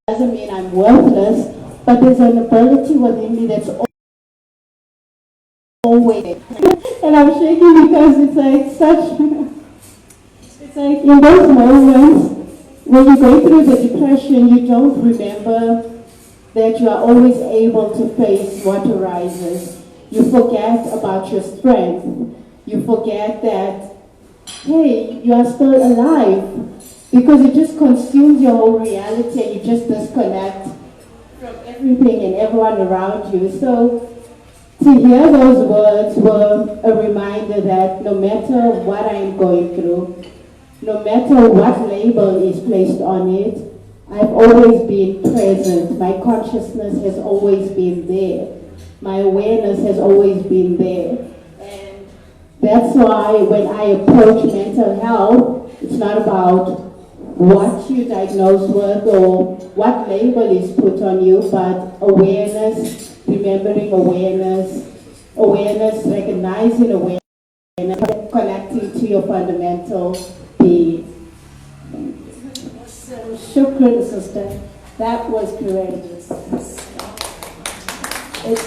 doesn't mean I'm worthless, but there's an ability within me that's always there. And I'm shaking because it's like such, it's like in those moments when you go through the depression, you don't remember that you are always able to face what arises. You forget about your strength. You forget that, hey, you are still alive. Because it just consumes your whole reality and you just disconnect from everything and everyone around you. So to hear those words were a reminder that no matter what I am going through, no matter what label is placed on it, I've always been present. My consciousness has always been there. My awareness has always been there. And that's why when I approach mental health, it's not about what you're diagnosed with or what label is put on you, but awareness, remembering awareness, recognizing awareness, connecting to your fundamental being. So, shukran, sister. That was courageous.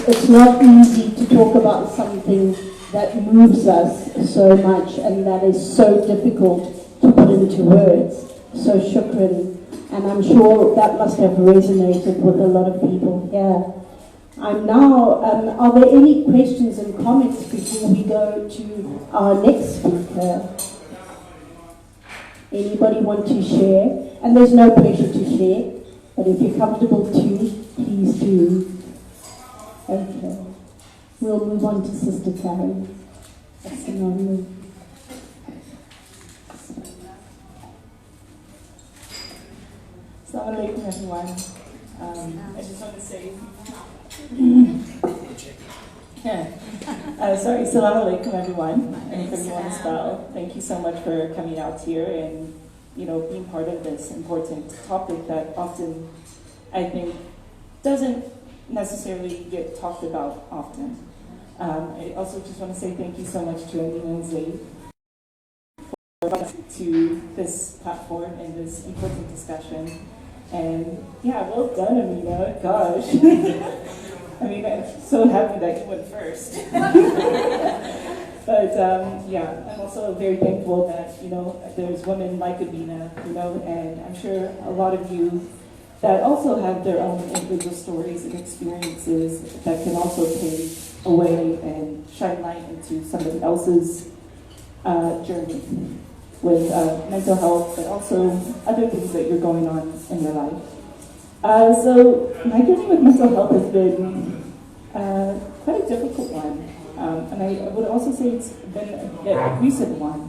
It's not easy to talk about something that moves us so much and that is so difficult to put into words. So shukran, and I'm sure that must have resonated with a lot of people here. I'm now, are there any questions and comments before we go to our next speaker? Anybody want to share? And there's no pressure to share, but if you're comfortable to, please do. Okay. We'll move on to Sister Karen. Assalamu. Assalamu alaikum, everyone. I just want to say, sorry, assalamu alaikum, everyone, and everyone as well. Thank you so much for coming out here and, being part of this important topic that often, I think, doesn't necessarily get talked about often. I also just want to say thank you so much to Amina and Zaid to this platform and this important discussion. And yeah, well done, Amina. Gosh. I mean, I'm so happy that you went first. But yeah, I'm also very thankful that, there's women like Amina, and I'm sure a lot of you that also have their own individual stories and experiences that can also pave a way and shine light into somebody else's journey with mental health, but also other things that you're going on in your life. So my journey with mental health has been quite a difficult one. And I would also say it's been a recent one.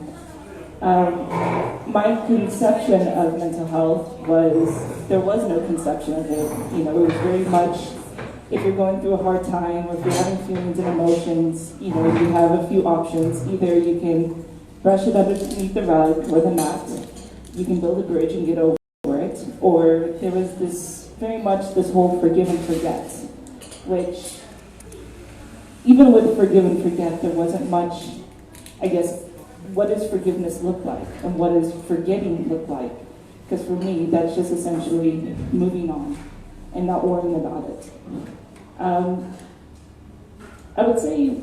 My conception of mental health there was no conception of it. It was very much, if you're going through a hard time or if you're having feelings and emotions, you have a few options. Either you can brush it underneath the rug or the mat, you can build a bridge and get over it, or there was very much this whole forgive and forget, which even with forgive and forget, there wasn't much, I guess, what does forgiveness look like and what does forgetting look like? Because for me, that's just essentially moving on and not worrying about it. I would say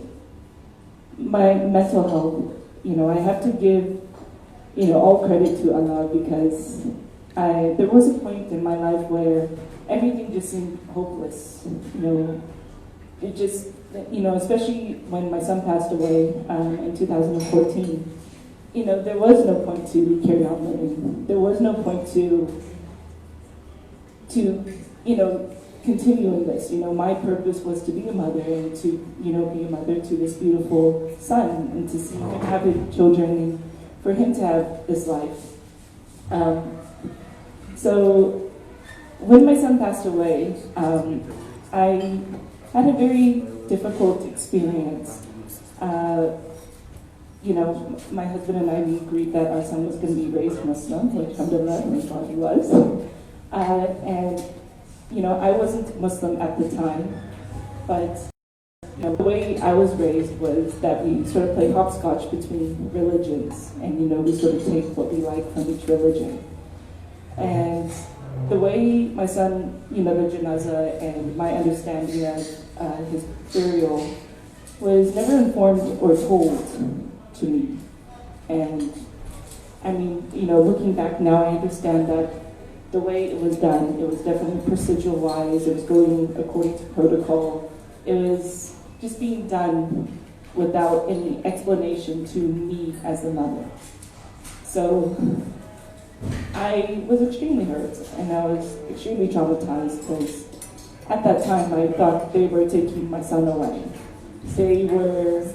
my mental health, I have to give, all credit to Allah because there was a point in my life where everything just seemed hopeless. It just, especially when my son passed away in 2014, there was no point to carry on living. There was no point to continue in this. My purpose was to be a mother and to, be a mother to this beautiful son and to see him have his children and for him to have this life. So when my son passed away, I had a very difficult experience. My husband and I, we agreed that our son was going to be raised Muslim, which alhamdulillah, we thought he was. And I wasn't Muslim at the time, but the way I was raised was that we sort of play hopscotch between religions, and we sort of take what we like from each religion. And the way my son, the janazah and my understanding of his burial was never informed or told to me. And I mean, looking back now, I understand that the way it was done, it was definitely procedure-wise, it was going according to protocol. It was just being done without any explanation to me as the mother. So I was extremely hurt, and I was extremely traumatized because at that time I thought they were taking my son away. They were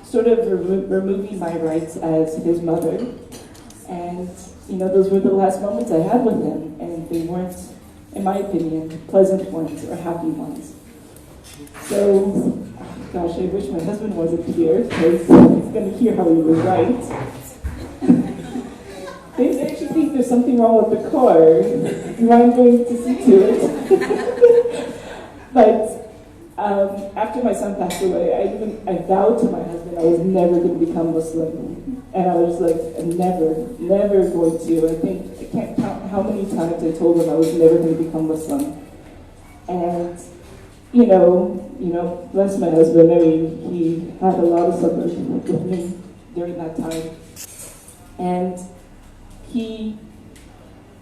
sort of removing my rights as his mother, and those were the last moments I had with him, and they weren't, in my opinion, pleasant ones or happy ones. So, gosh, I wish my husband wasn't here because he's going to hear how he was right. They actually think there's something wrong with the car. You mind going to see to it? But after my son passed away, I vowed to my husband I was never going to become Muslim. And I was like, I'm never going to. I can't count how many times I told him I was never going to become Muslim. And, bless my husband, he had a lot of suffering with me during that time. And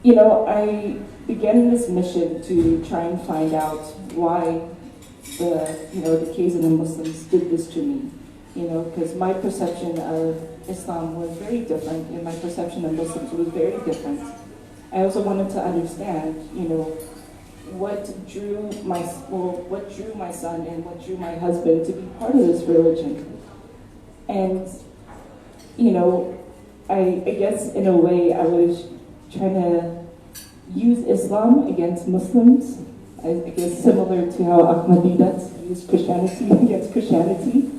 I began this mission to try and find out why the Kazan Muslims did this to me. Because my perception of Islam was very different, and my perception of Muslims was very different. I also wanted to understand, what drew my son and what drew my husband to be part of this religion. And, I guess in a way I was trying to use Islam against Muslims. I guess similar to how Ahmadiyyat used Christianity against Christianity.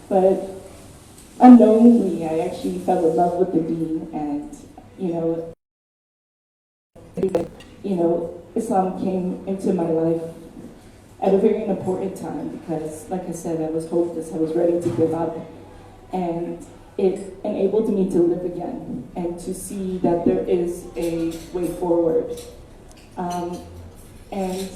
But unknowingly, I actually fell in love with the deen, and Islam came into my life at a very important time because, like I said, I was hopeless. I was ready to give up, and it enabled me to live again and to see that there is a way forward. And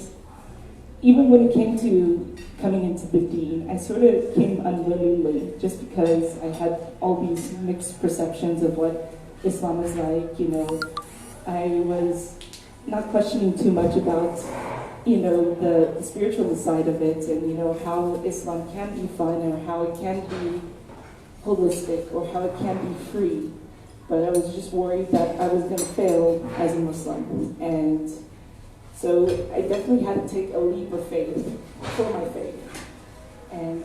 even when it came to coming into the deen, I sort of came unwillingly just because I had all these mixed perceptions of what Islam is like. I was not questioning too much about, the spiritual side of it and, how Islam can be fun or how it can be holistic or how it can be free. But I was just worried that I was going to fail as a Muslim. And so I definitely had to take a leap of faith for my faith. And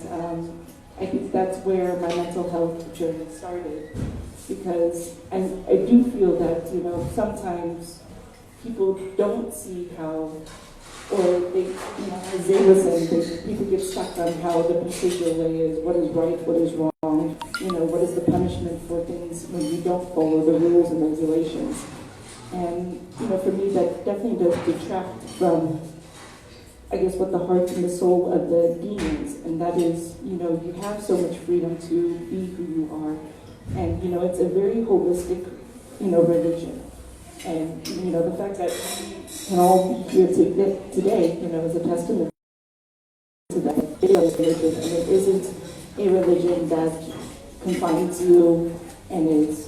I think that's where my mental health journey started. Because I do feel that, sometimes people don't see how, or they, as they was saying, people get stuck on how the procedure way is, what is right, what is wrong, what is the punishment for things when you don't follow the rules and regulations. And, for me, that definitely does detract from, I guess, what the heart and the soul of the deen is. And that is, you have so much freedom to be who you are. And, it's a very holistic, religion. And, the fact that we can all be here today, is a testament to that. It is a religion, and it isn't a religion that confines you and is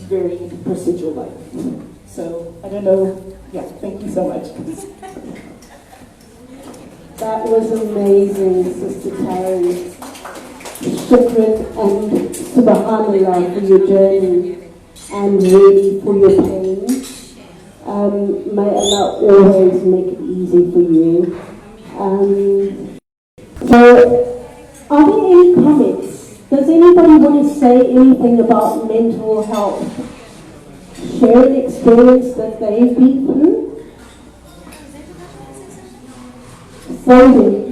very procedural-like. So, I don't know. Yeah, thank you so much. That was amazing, Sister Carrie. Shukran and subhanallah for your journey and really for your pain. May Allah always make it easy for you. So, are there any comments? Does anybody want to say anything about mental health? Share an experience that they've been through? Sorry.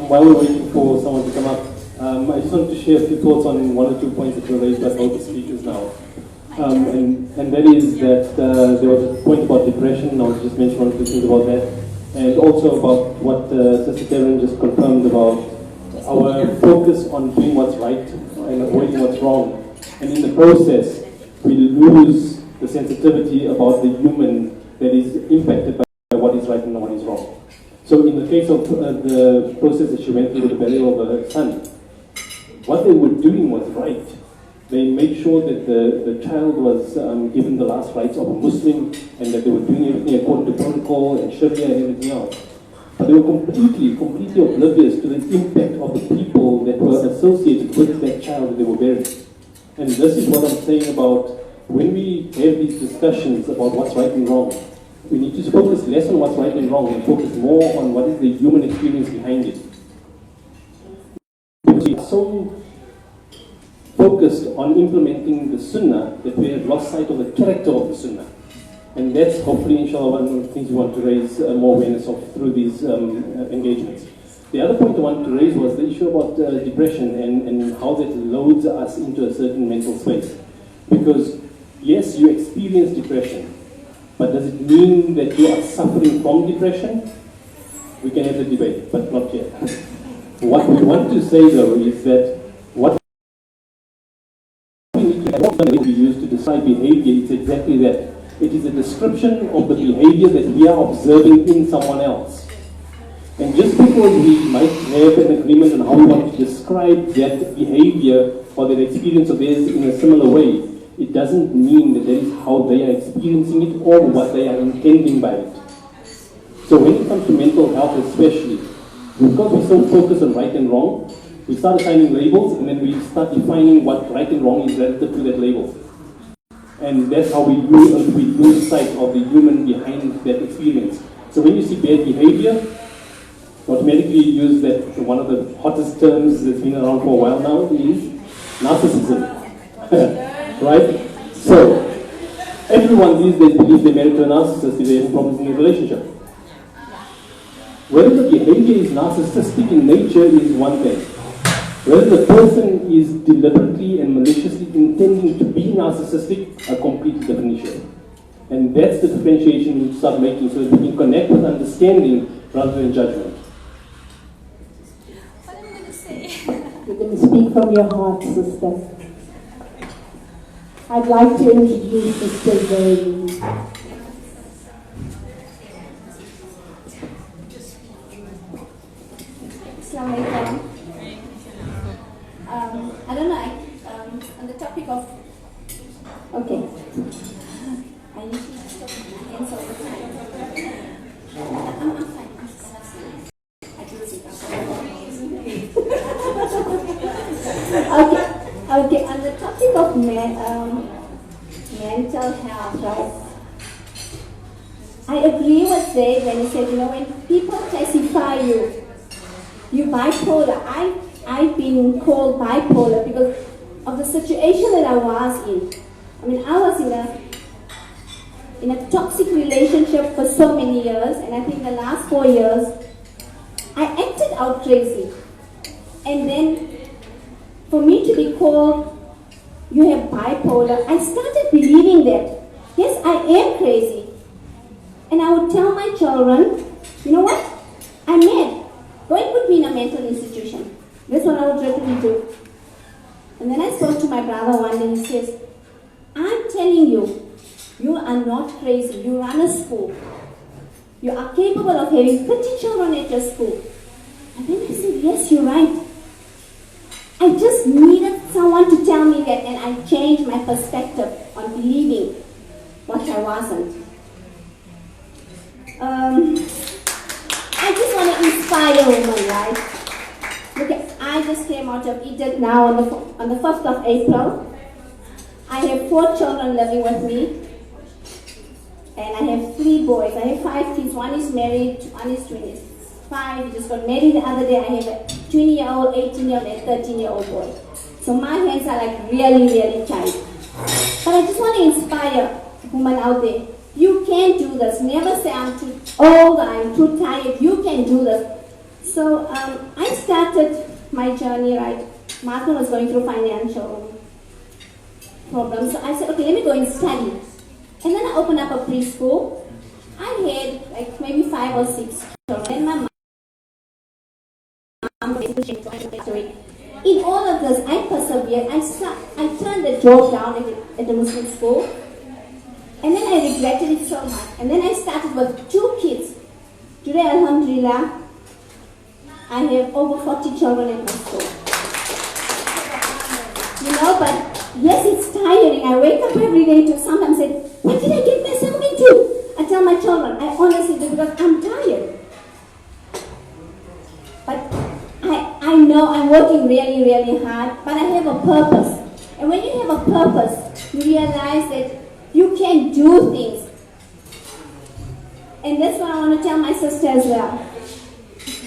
While we're waiting for someone to come up, I just wanted to share a few thoughts on one or two points that were raised by both the speakers now. And that is that there was a point about depression, and I was just mentioning one or two things about that. And also about what Sister Karen just confirmed about our focus on doing what's right and avoiding what's wrong. And in the process, we lose the sensitivity about the human that is impacted by what is right and what is wrong. So in the case of the process that she went through with the burial of her son, what they were doing was right. They made sure that the child was given the last rites of a Muslim and that they were doing everything according to protocol and Sharia and everything else. But they were completely oblivious to the impact of the people that were associated with that child that they were burying. And this is what I'm saying about when we have these discussions about what's right and wrong, we need to focus less on what's right and wrong and focus more on what is the human experience behind it. Because we are so focused on implementing the Sunnah that we have lost sight of the character of the Sunnah. And that's hopefully, inshallah, one of the things we want to raise more awareness of through these engagements. The other point I wanted to raise was the issue about depression and how that loads us into a certain mental space. Because, yes, you experience depression, but does it mean that you are suffering from depression? We can have the debate, but not yet. What we want to say, though, is that what we use to decide behavior is exactly that. It is a description of the behavior that we are observing in someone else. And just because we might have an agreement on how we want to describe that behavior or that experience of theirs in a similar way, it doesn't mean that is how they are experiencing it or what they are intending by it. So when it comes to mental health especially, because we're so focused on right and wrong, we start assigning labels and then we start defining what right and wrong is relative to that label. And that's how we lose sight of the human behind that experience. So when you see bad behavior, automatically you use that, one of the hottest terms that's been around for a while now is narcissism. Right? So, everyone these days believes they're married to a narcissist if they have problems in their relationship. Whether the behavior is narcissistic in nature is one thing. Whether the person is deliberately and maliciously intending to be narcissistic, a completely different issue. And that's the differentiation we start making so that we can connect with understanding rather than judgment. What am I going to say? You can speak from your heart, sister. I'd like to introduce Sister Zoe. Assalamu alaikum. I don't know, on the topic of, okay, I usually stop my hands all the time. I'm fine. I can sit down. Okay, on the topic of mental health, right? I agree with Zaid when he said, when people classify you bipolar. I've been called bipolar because of the situation that I was in. I was in a toxic relationship for so many years, and I think the last 4 years, I acted out crazy. And then, for me to be called, you have bipolar, I started believing that, yes, I am crazy. And I would tell my children, you know what, I'm mad. Go and put me in a mental institution. That's what I would regularly do. And then I spoke to my brother one day and he says, I'm telling you, you are not crazy. You run a school. You are capable of having 30 children at your school. And then I said, yes, you're right. I just needed someone to tell me that, and I changed my perspective on believing what I wasn't. I just want to inspire women, right? Look, I just came out of Egypt now on the 1st of April. I have 4 children living with me, and I have 3 boys. I have 5 kids. One is married, one is 25. He just got married the other day. I have a 20-year-old, 18-year-old, and 13-year-old boy. So my hands are like really, really tight. But I just want to inspire women out there. You can do this. Never say I'm too old, I'm too tired. You can do this. So I started my journey, right? Martha was going through financial problems. So I said, okay, let me go and study. And then I opened up a preschool. I had like maybe 5 or 6 children. And my mom, in all of this, I persevered. I turned the job down at the Muslim school. And then I regretted it so much. And then I started with 2 kids. Today, alhamdulillah, I have over 40 children in my school. You know, but yes, it's tiring. I wake up every day to sometimes say, what did I get myself into? I tell my children, I honestly do because I'm tired. But I know I'm working really, really hard, but I have a purpose. And when you have a purpose, you realize that you can do things. And that's what I want to tell my sister as well.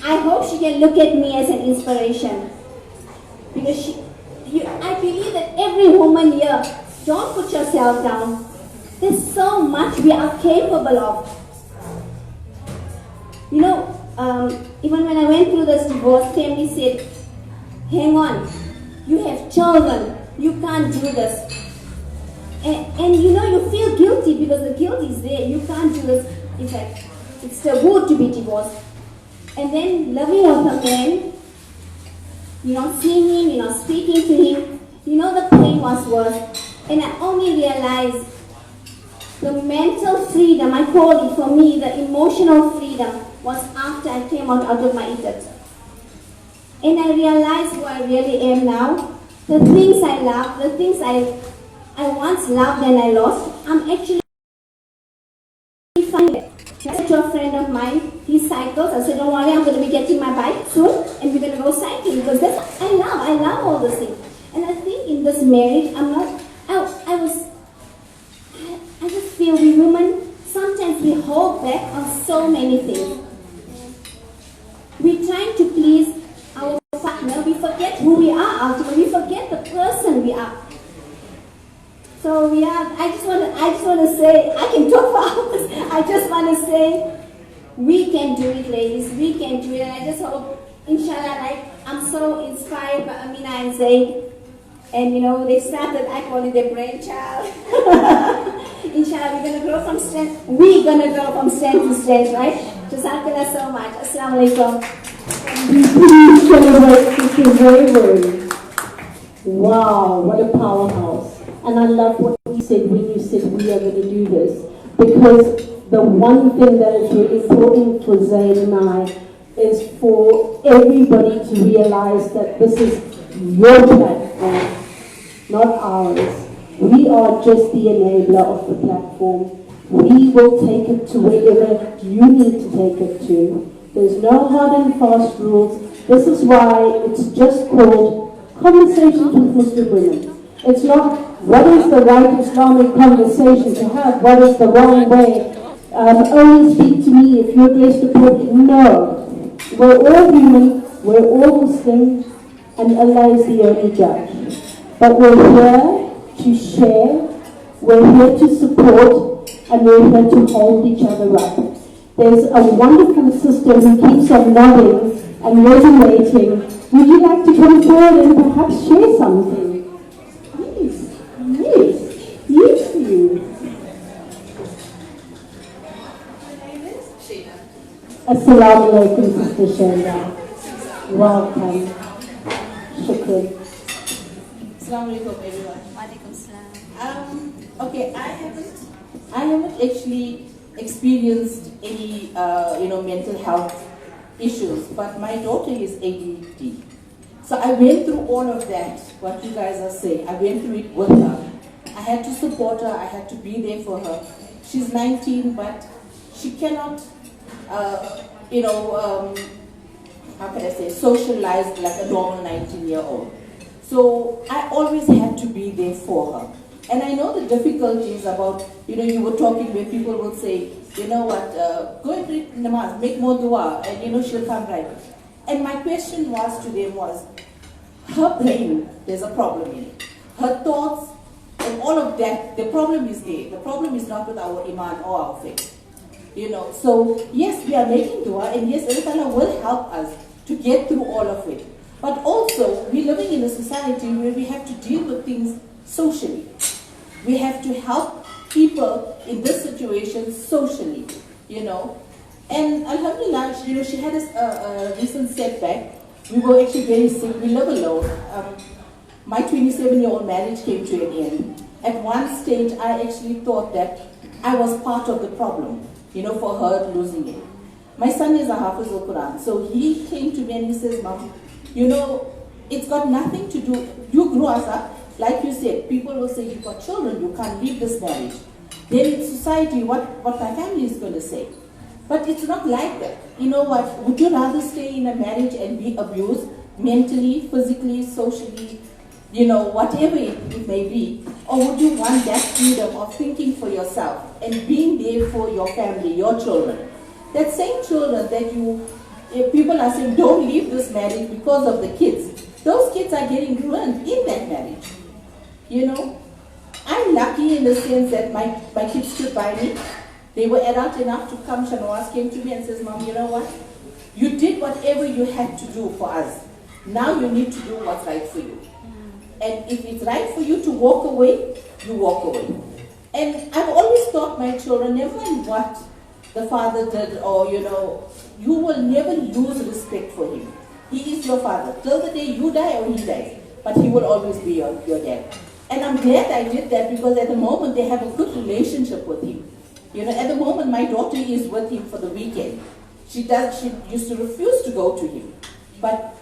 I hope she can look at me as an inspiration. Because I believe that every woman here, don't put yourself down. There's so much we are capable of. You know, even when I went through this divorce, family said, hang on, you have children, you can't do this. And you know, you feel guilty because the guilt is there, you can't do this. In fact, it's taboo to be divorced. And then living with a man, you're not seeing him, you're not speaking to him, you know the pain was worse. And I only realized the mental freedom, I call it for me, the emotional freedom, was after I came out of my iddat. And I realized who I really am now. The things I love, the things I once loved and I lost, I'm actually finding it. I said to a friend of mine, he cycles. I said, don't worry, I'm going to be getting my bike soon and we're going to go cycling because that's what I love all those things. And I think in this marriage, I just feel we women, sometimes we hold back on so many things. We're trying to please our partner, we forget who we are ultimately, we forget the person we are. So I just want to say, I can talk for hours. I just want to say, we can do it, ladies. We can do it. And I just hope, inshallah, I'm so inspired by Amina and Zaid. And you know, they started, I call it their brainchild. Inshallah, we're going to grow from strength. We're going to grow from strength to strength, right? Jazakallah so much. Assalamu alaikum. Please celebrate Sister Zaid. Wow, what a powerhouse. And I love what you said when you said we are going to do this. Because the one thing that is really important for Zaid and I is for everybody to realize that this is your platform, not ours. We are just the enabler of the platform. We will take it to wherever you need to take it to. There's no hard and fast rules. This is why it's just called Conversations with Muslim Women. It's not what is the right Islamic conversation to have, what is the wrong way. Only speak to me if you're dressed appropriately. No. We're all human, we're all Muslim, and Allah is the only judge. But we're here to share, we're here to support, and we're here to hold each other up. There's a wonderful sister who keeps on nodding and resonating. Would you like to come forward and perhaps share something? Yes, you. Assalamu alaikum, Sister Shayla. Welcome. Shukran. Assalamu alaikum, everyone. Walaikum salam. Okay, I haven't actually experienced any, mental health issues, but my daughter is ADHD. So I went through all of that, what you guys are saying. I went through it with her. I had to support her, I had to be there for her. She's 19, but she cannot, how can I say, socialize like a normal 19-year-old. So I always had to be there for her. And I know the difficulties about, you were talking where people will say, you know what, go and read namaz, make more dua, and she'll come right. And my question was to them was, her brain, there's a problem in it. Her thoughts and all of that, the problem is there. The problem is not with our iman or our faith. So yes, we are making dua, and yes, Allah will help us to get through all of it. But also, we're living in a society where we have to deal with things socially. We have to help people in this situation socially, And alhamdulillah, she had a recent setback. We were actually very sick. We live alone. my 27-year-old marriage came to an end. At one stage, I actually thought that I was part of the problem, for her losing it. My son is a Hafiz al-Quran, so he came to me and he says, Mom, it's got nothing to do, you grew us up, like you said, people will say, you've got children, you can't leave this marriage. Then in society, what my family is going to say. But it's not like that. You know what, would you rather stay in a marriage and be abused mentally, physically, socially, whatever it may be, or would you want that freedom of thinking for yourself and being there for your family, your children? That same children that if people are saying, don't leave this marriage because of the kids, those kids are getting ruined in that marriage. I'm lucky in the sense that my kids stood by me. They were adult enough to come. Shanawaz came to me and says, Mom, you know what? You did whatever you had to do for us. Now you need to do what's right for you. And if it's right for you to walk away, you walk away. And I've always taught my children, never mind what the father did, or you will never lose respect for him. He is your father. Till the day you die or he dies. But he will always be your dad. And I'm glad I did that, because at the moment they have a good relationship with him. At the moment my daughter is with him for the weekend. She used to refuse to go to him. But,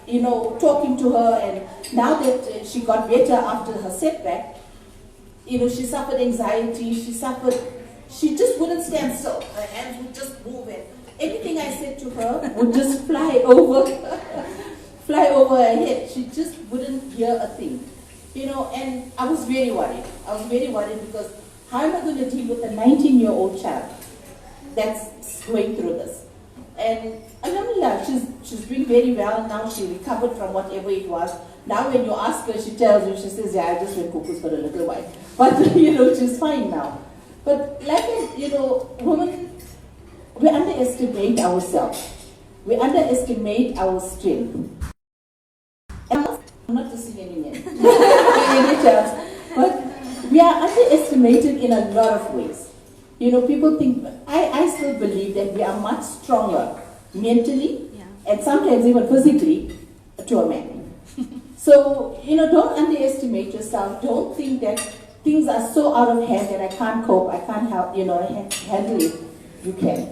talking to her, and now that she got better after her setback, she suffered anxiety, she just wouldn't stand still. Her hands would just move, and anything I said to her would just fly over her head. She just wouldn't hear a thing. And I was very worried. Because how am I going to deal with a 19-year-old child that's going through this? And alhamdulillah, she's doing very well now. She recovered from whatever it was. Now when you ask her, she tells you, she says, yeah, I just went cuckoo for a little while. But, she's fine now. But like, women, we underestimate ourselves. We underestimate our strength. And I'm not dissing any men, any chance, but we are underestimated in a lot of ways. People think, I still believe that we are much stronger mentally, and sometimes even physically, to a man. So, don't underestimate yourself. Don't think that things are so out of hand that I can't cope, I can't help, handle it. You can.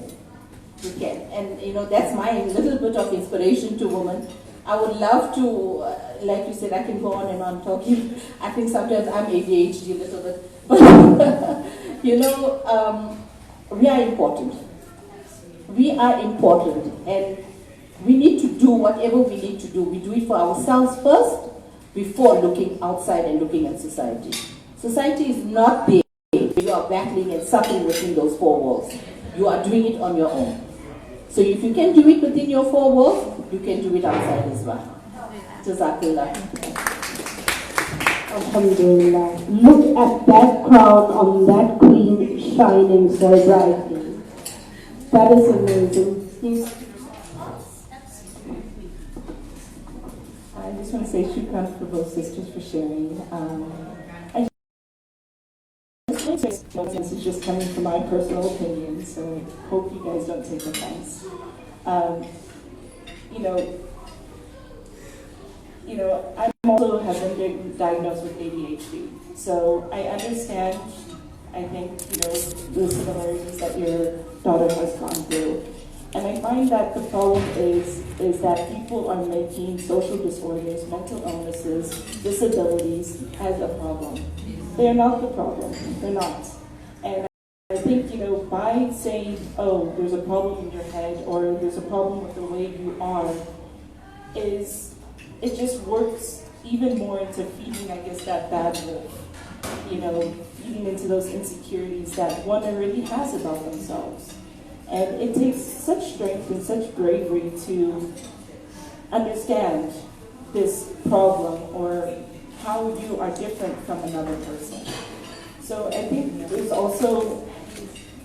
And, that's my little bit of inspiration to women. I would love to, like you said, I can go on and on talking. I think sometimes I'm ADHD a little bit. But, we are important. We are important, and we need to do whatever we need to do. We do it for ourselves first, before looking outside and looking at society. Society is not there. You are battling and suffering within those four walls. You are doing it on your own. So if you can do it within your four walls, you can do it outside as well. Jazakallah. Alhamdulillah. Look at that crown on that queen shining so brightly. That is amazing. I just want to say shukran for both sisters for sharing. This is just coming from my personal opinion, so hope you guys don't take offense. I also have been diagnosed with ADHD, so I understand, I think, the similarities that your daughter has gone through. And I find that the problem is that people are making social disorders, mental illnesses, disabilities as a problem. They're not the problem. They're not. And I think, by saying, oh, there's a problem in your head, or there's a problem with the way you are, it just works even more into feeding, I guess, that bad wolf. Feeding into those insecurities that one already has about themselves. And it takes such strength and such bravery to understand this problem, or how you are different from another person. So I think there's also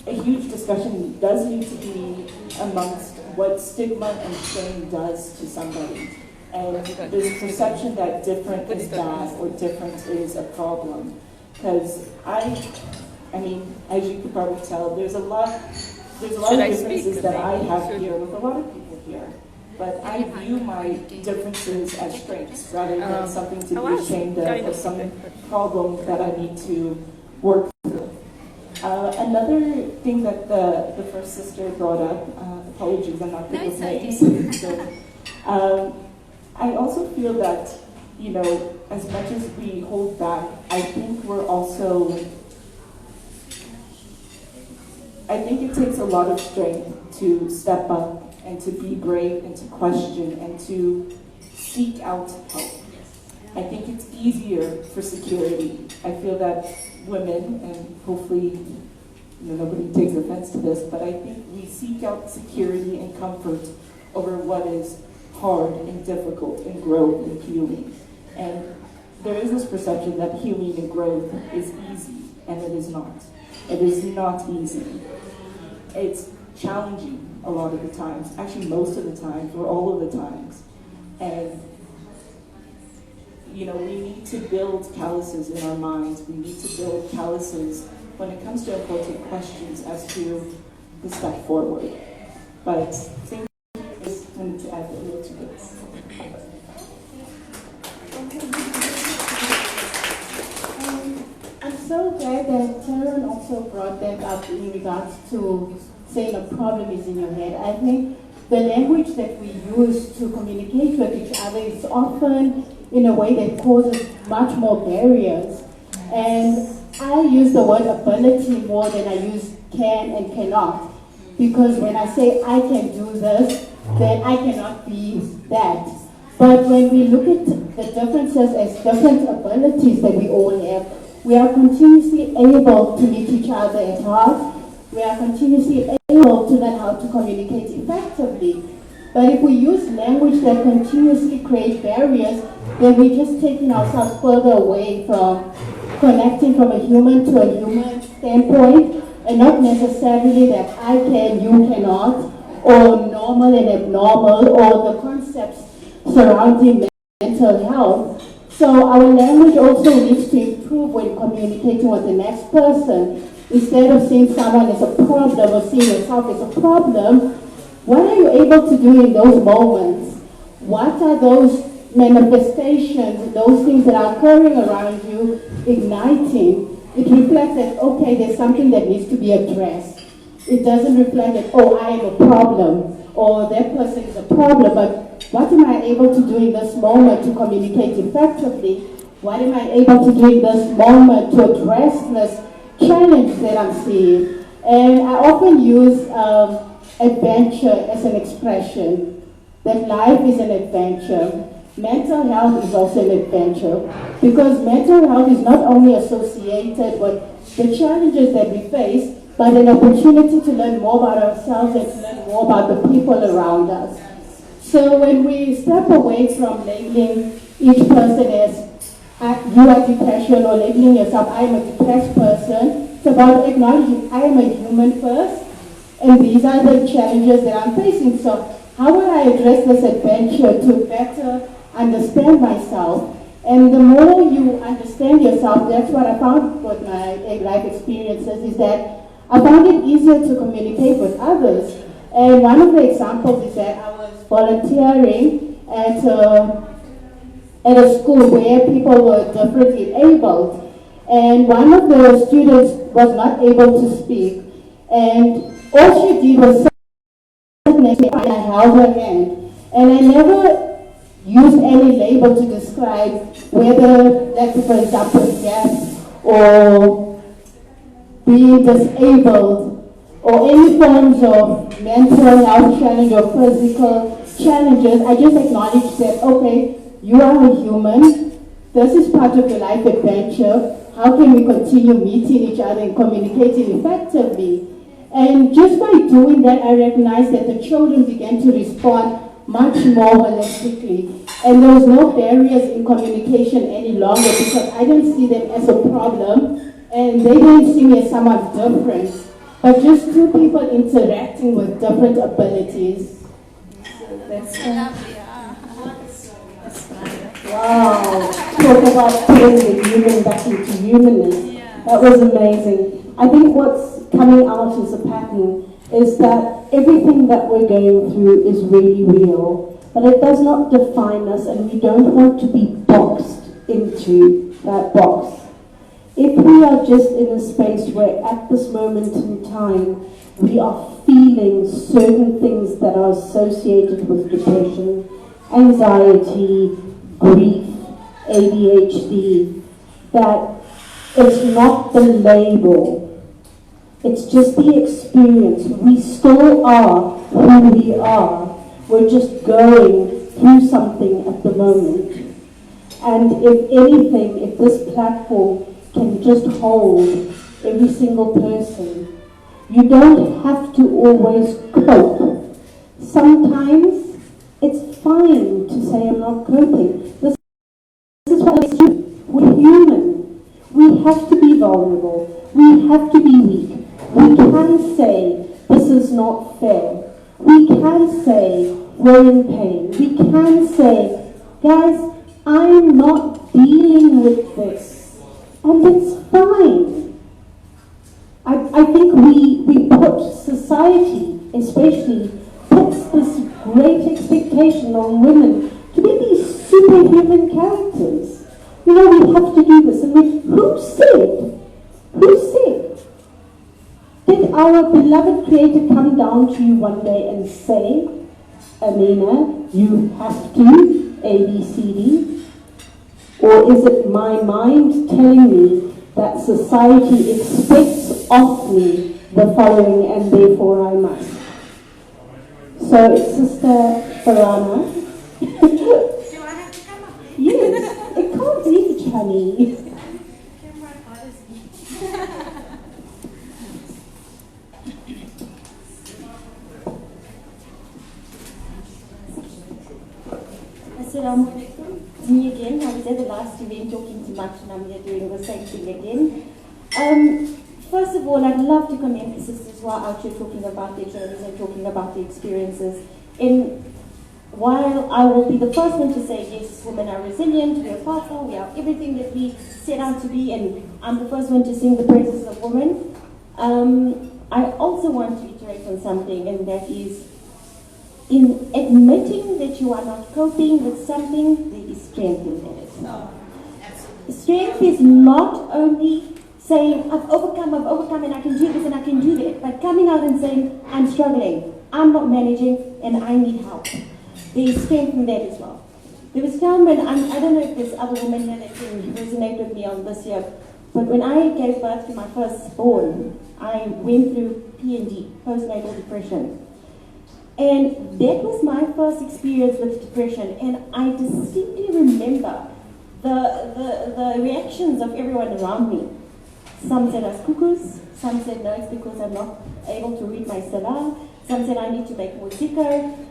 a huge discussion does need to be amongst what stigma and shame does to somebody. And there's a perception that different is bad or different is a problem. Because I mean, as you could probably tell, there's a lot of differences that I have here with a lot of people here. but I view my differences as strengths rather than something to be ashamed of or some problem that I need to work through. Another thing that the first sister brought up, apologies, I'm not good with names. So, I also feel that, you know, as much as we hold back, I think it takes a lot of strength to step up and to be brave and to question and to seek out help. I think it's easier for security. I feel that women, and hopefully nobody takes offense to this, but I think we seek out security and comfort over what is hard and difficult and growth and healing. And there is this perception that healing and growth is easy, and it is not. It is not easy. It's challenging a lot of the times, actually most of the times, or all of the times. And we need to build calluses in our minds. We need to build calluses when it comes to important questions as to the step forward. But I need to add a little to this. I'm so glad that Taryn also brought that up in regards to saying a problem is in your head. I think the language that we use to communicate with each other is often in a way that causes much more barriers. And I use the word ability more than I use can and cannot. Because when I say I can do this, then I cannot be that. But when we look at the differences as different abilities that we all have, we are continuously able to meet each other at heart. We are continuously able to learn how to communicate effectively. But if we use language that continuously creates barriers, then we're just taking ourselves further away from connecting from a human to a human standpoint, and not necessarily that I can, you cannot, or normal and abnormal, or the concepts surrounding mental health. So our language also needs to improve when communicating with the next person. Instead of seeing someone as a problem or seeing yourself as a problem, what are you able to do in those moments? What are those manifestations, those things that are occurring around you, igniting? It reflects that, okay, there's something that needs to be addressed. It doesn't reflect that, oh, I am a problem, or that person is a problem, but what am I able to do in this moment to communicate effectively? What am I able to do in this moment to address this challenge that I'm seeing? And I often use adventure as an expression, that life is an adventure. Mental health is also an adventure, because mental health is not only associated with the challenges that we face, but an opportunity to learn more about ourselves and to learn more about the people around us. So when we step away from labeling each person as you are depression, or labeling yourself, I am a depressed person, it's about acknowledging I am a human first, and these are the challenges that I'm facing. So how will I address this adventure to better understand myself? And the more you understand yourself, that's what I found with my life experiences, is that I found it easier to communicate with others. And one of the examples is that I was volunteering at a school where people were differently abled. And one of the students was not able to speak. And all she did was sit next to me, and I held her hand. And I never used any label to describe whether, like for example, deaf or being disabled or any forms of mental health challenge or physical challenges. I just acknowledged that, okay, you are a human. This is part of your life adventure. How can we continue meeting each other and communicating effectively? And just by doing that, I recognized that the children began to respond much more holistically. And there was no barriers in communication any longer, because I didn't see them as a problem, and they didn't see me as someone different, but just two people interacting with different abilities. Wow, talk about putting the human back into humanness. That was amazing. I think what's coming out as a pattern is that everything that we're going through is really real. but it does not define us, and we don't want to be boxed into that box. If we are just in a space where at this moment in time we are feeling certain things that are associated with depression, anxiety, grief, ADHD, that it's not the label, it's just the experience. We still are who we are. We're just going through something at the moment. And if anything, if this platform can just hold every single person, you don't have to always cope. Sometimes it's fine to say I'm not coping. This is what it's true. We're human. We have to be vulnerable. We have to be weak. We can say this is not fair. We can say we're in pain. We can say, guys, I'm not dealing with this. And it's fine. I think we put society, especially, puts this great expectation on women to be these superhuman characters. You know, we have to do this. And who said? Did our beloved Creator come down to you one day and say, Amina, you have to A, B, C, D? Or is it my mind telling me that society expects of me the following and therefore I must? So, Sister Farana. Do I have to come up? Yes, it can't reach, honey. Assalamu alaikum. It's me again. I was at the last event talking too much and I'm here doing the same thing again. First of all, I'd love to commend the sisters who are out here talking about their journeys and talking about their experiences. And while I will be the first one to say, yes, women are resilient, we are powerful, we are everything that we set out to be, and I'm the first one to sing the praises of women, I also want to iterate on something, and that is, in admitting that you are not coping with something, there is strength in it. Strength is not only saying, I've overcome, and I can do this and I can do that, but coming out and saying, I'm struggling, I'm not managing, and I need help. There is strength in that as well. There was a time when, I don't know if there's other women here that can resonate with me on this year, but when I gave birth to my firstborn, I went through PND, postnatal depression. And that was my first experience with depression, and I distinctly remember the reactions of everyone around me. Some said I was cuckoos, some said no, it's because I'm not able to read my salah, some said I need to make more zikr.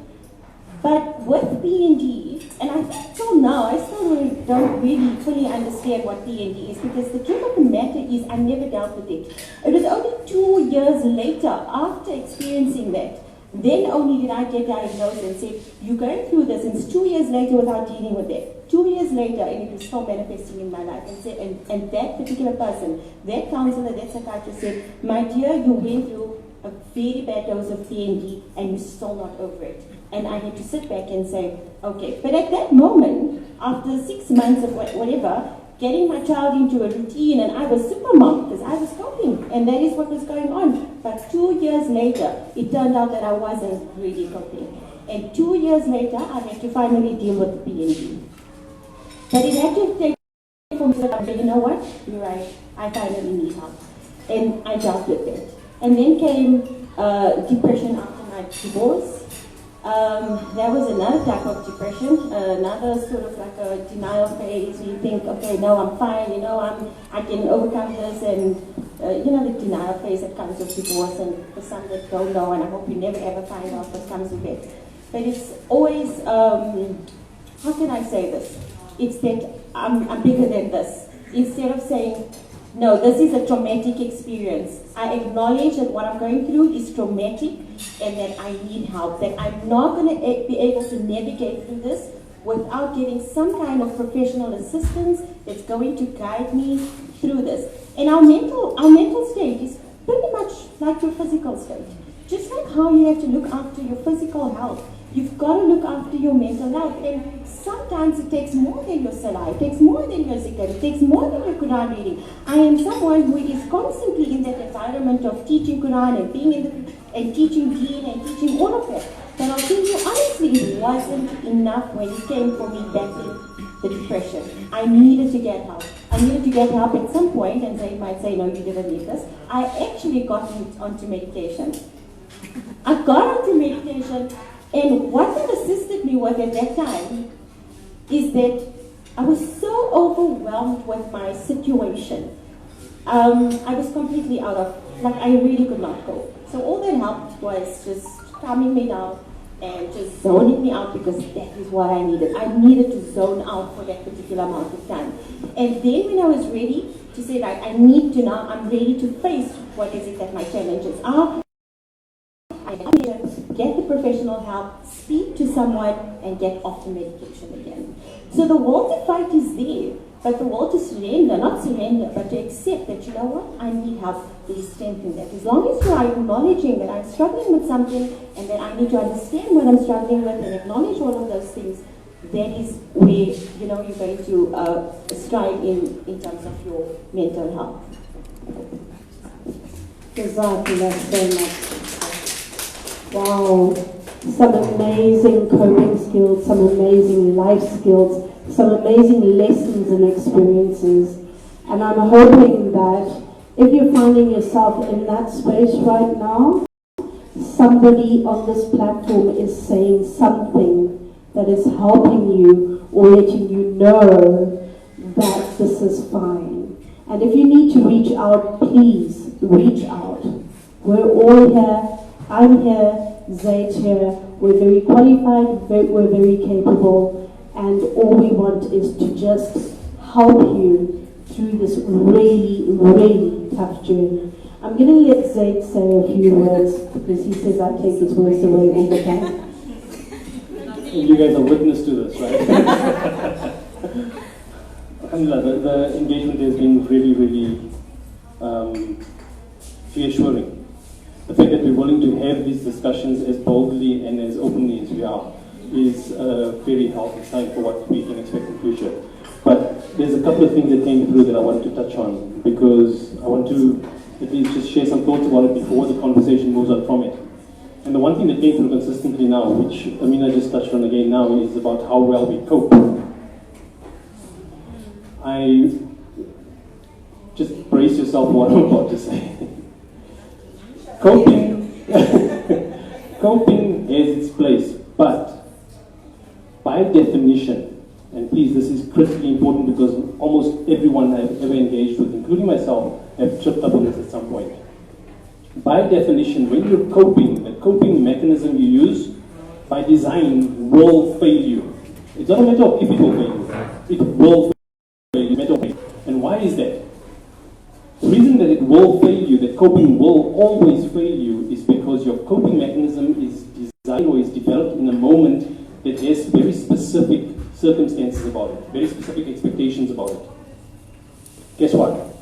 But with PND, and I think till now, I still don't really fully understand what PND is, because the truth of the matter is I never dealt with it. It was only 2 years later, after experiencing that, then only did I get diagnosed and said, you're going through this, and it's 2 years later without dealing with it. 2 years later, and it was still manifesting in my life. And that particular person, that counselor, that psychiatrist said, my dear, you went through a very bad dose of PND, and you're still not over it. And I had to sit back and say, okay. But at that moment, after 6 months of whatever, getting my child into a routine, and I was super mom because I was coping, and that is what was going on. But 2 years later, it turned out that I wasn't really coping. And 2 years later, I had to finally deal with the PND. But it had to take for me to say, you know what, you're right, I finally need help. And I dealt with it. And then came depression after my divorce. There was another type of depression, another sort of like a denial phase. You think, okay, no, I'm fine, I can overcome this, and the denial phase that comes with divorce. And for some that don't know, and I hope you never ever find out what comes with it. But it's always, how can I say this? It's that I'm bigger than this. Instead of saying, no, this is a traumatic experience, I acknowledge that what I'm going through is traumatic and that I need help, that I'm not going to be able to navigate through this without getting some kind of professional assistance that's going to guide me through this. And our mental state is pretty much like your physical state. Just like how you have to look after your physical health, You've got to look after your mental health. And sometimes it takes more than your salah, it takes more than your zikr, it takes more than your Quran reading. I am someone who is constantly in that environment of teaching Quran and being in the, and teaching deen and teaching all of that. But I'll tell you honestly, it wasn't enough when it came for me battling the depression. I needed to get help. I needed to get help at some point, and they might say, no, you didn't need this. I actually got onto medication. I got onto medication, and what that assisted me with at that time is that I was so overwhelmed with my situation. I was completely out of, like, I really could not cope. So all that helped was just calming me down and just zoning me out, because that is what I needed. I needed to zone out for that particular amount of time. And then when I was ready to say, like, I need to now, I'm ready to face what is it that my challenges are, I get the professional help, speak to someone, and get off the medication again. So the will to fight is there, but the will to surrender, not surrender, but to accept that, you know what, I need help, is strength in that. As long as you are acknowledging that I'm struggling with something, and that I need to understand what I'm struggling with, and acknowledge all of those things, that is where, you know, you're going to strive in terms of your mental health. Jazakallah so much. Wow, some amazing coping skills, some amazing life skills, some amazing lessons and experiences. And I'm hoping that if you're finding yourself in that space right now, somebody on this platform is saying something that is helping you or letting you know that this is fine. And if you need to reach out, please reach out. We're all here. I'm here, Zaid's here, we're very qualified, we're very capable, and all we want is to just help you through this really, really tough journey. I'm going to let Zaid say a few words, because he says I take his words away all the time. And you guys are witness to this, right? Alhamdulillah, the engagement has been really, really reassuring. The fact that we're willing to have these discussions as boldly and as openly as we are is a very healthy sign for what we can expect in the future. But there's a couple of things that came through that I wanted to touch on, because I want to at least just share some thoughts about it before the conversation moves on from it. And the one thing that came through consistently now, which Amina just touched on again now, is about how well we cope. Just brace yourself for what I'm about to say. Coping, coping has its place, but by definition, and please, this is critically important because almost everyone I've ever engaged with, including myself, have tripped up on this at some point. By definition, when you're coping, the coping mechanism you use, by design, will fail you. It's not a matter of if it will fail you. It will fail you. It's a matter of fail. And why is that? The reason that it will fail you, that coping will always fail you, is because your coping mechanism is designed or is developed in a moment that has very specific circumstances about it, very specific expectations about it. Guess what?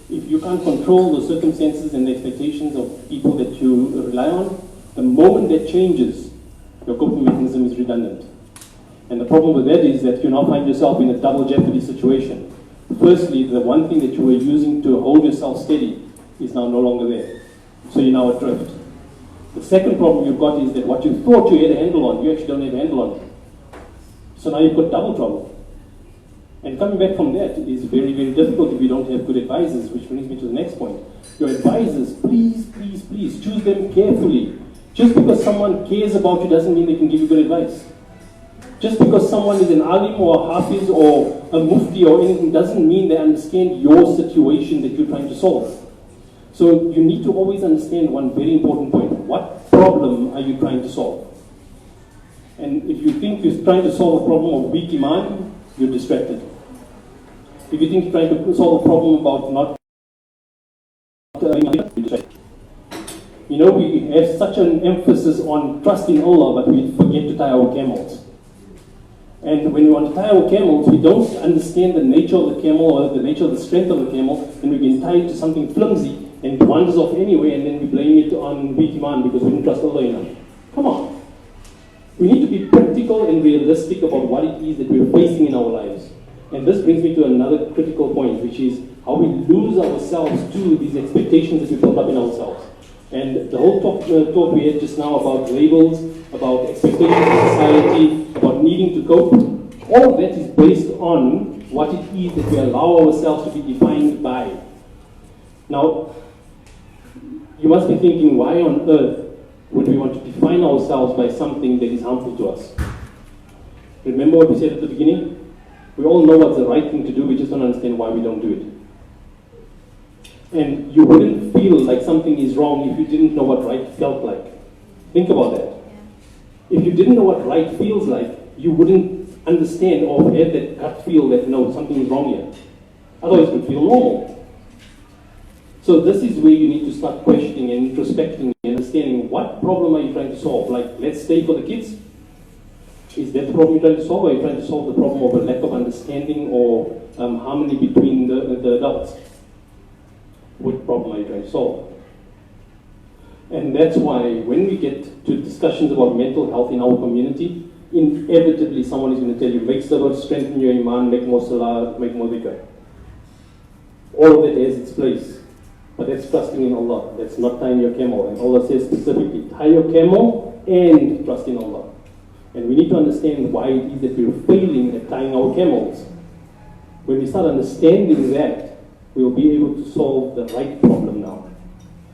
If you can't control the circumstances and the expectations of people that you rely on, the moment that changes, your coping mechanism is redundant. And the problem with that is that you now find yourself in a double jeopardy situation. Firstly, the one thing that you were using to hold yourself steady is now no longer there. So you're now adrift. The second problem you've got is that what you thought you had a handle on, you actually don't have a handle on. So now you've got double trouble. And coming back from that is very, very difficult if you don't have good advisors, which brings me to the next point. Your advisors, please, please, please, choose them carefully. Just because someone cares about you doesn't mean they can give you good advice. Just because someone is an alim or a hafiz or a mufti or anything doesn't mean they understand your situation that you're trying to solve. So you need to always understand one very important point. What problem are you trying to solve? And if you think you're trying to solve a problem of weak iman, you're distracted. If you think you're trying to solve a problem about not you're distracted. You know, we have such an emphasis on trust in Allah, but we forget to tie our camels. And when we want to tie our camels, we don't understand the nature of the camel or the nature of the strength of the camel, and we can tie it to something flimsy and it wanders off anyway, and then we blame it on weak iman because we didn't trust Allah enough. Come on. We need to be practical and realistic about what it is that we're facing in our lives. And this brings me to another critical point, which is how we lose ourselves to these expectations that we build up in ourselves. And the whole talk we had just now about labels, about expectations in society, about needing to cope, all of that is based on what it is that we allow ourselves to be defined by. Now, you must be thinking, why on earth would we want to define ourselves by something that is harmful to us? Remember what we said at the beginning? We all know what's the right thing to do, we just don't understand why we don't do it. And you wouldn't feel like something is wrong if you didn't know what right felt like. Think about that. If you didn't know what right feels like, you wouldn't understand or have that gut feel that, no, something is wrong here. Otherwise it would feel normal. So this is where you need to start questioning and introspecting and understanding what problem are you trying to solve. Like, let's stay for the kids. Is that the problem you're trying to solve, or are you trying to solve the problem of a lack of understanding or harmony between the adults? What problem are you trying to solve? And that's why when we get to discussions about mental health in our community, inevitably someone is going to tell you, make sabr, strengthen your iman, make more salah, make more dhikr. All of that has its place. But that's trusting in Allah. That's not tying your camel. And Allah says specifically, tie your camel and trust in Allah. And we need to understand why it is that we're failing at tying our camels. When we start understanding that, we'll be able to solve the right problem now.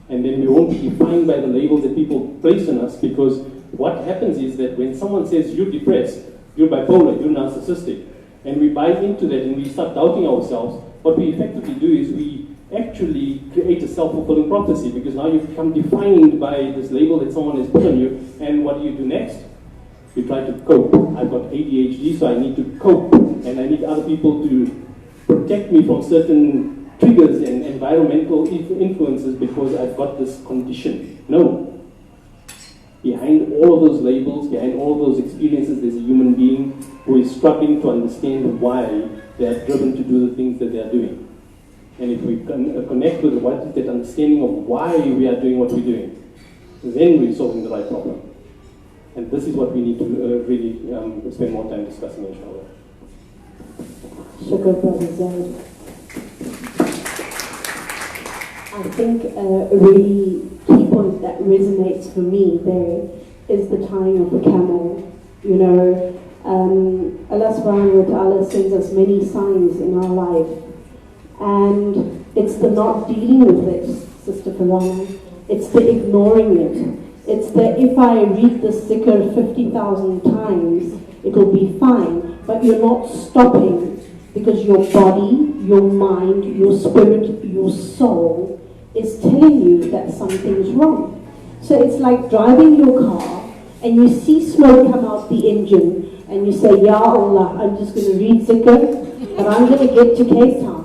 And then we won't be defined by the labels that people place on us, because what happens is that when someone says you're depressed, you're bipolar, you're narcissistic, and we buy into that and we start doubting ourselves, what we effectively do is we actually create a self-fulfilling prophecy, because now you've become defined by this label that someone has put on you. And what do you do next? You try to cope. I've got ADHD, so I need to cope, and I need other people to protect me from certain triggers and environmental influences because I've got this condition. No. Behind all of those labels, behind all of those experiences, there's a human being who is struggling to understand why they are driven to do the things that they are doing. And if we connect with what is that understanding of why we are doing what we're doing, then we're solving the right problem. And this is what we need to really spend more time discussing, inshallah. Shukr, Brother Zaid. I think a really key point that resonates for me there is the tying of the camel. You know, Allah subhanahu wa ta'ala sends us many signs in our life. And it's the not dealing with it, Sister Farana. It's the ignoring it. It's the, if I read this zikr 50,000 times, it'll be fine. But you're not stopping, because your body, your mind, your spirit, your soul is telling you that something's wrong. So it's like driving your car and you see smoke come out the engine and you say, Ya Allah, I'm just going to read zikr and I'm going to get to Cape Town.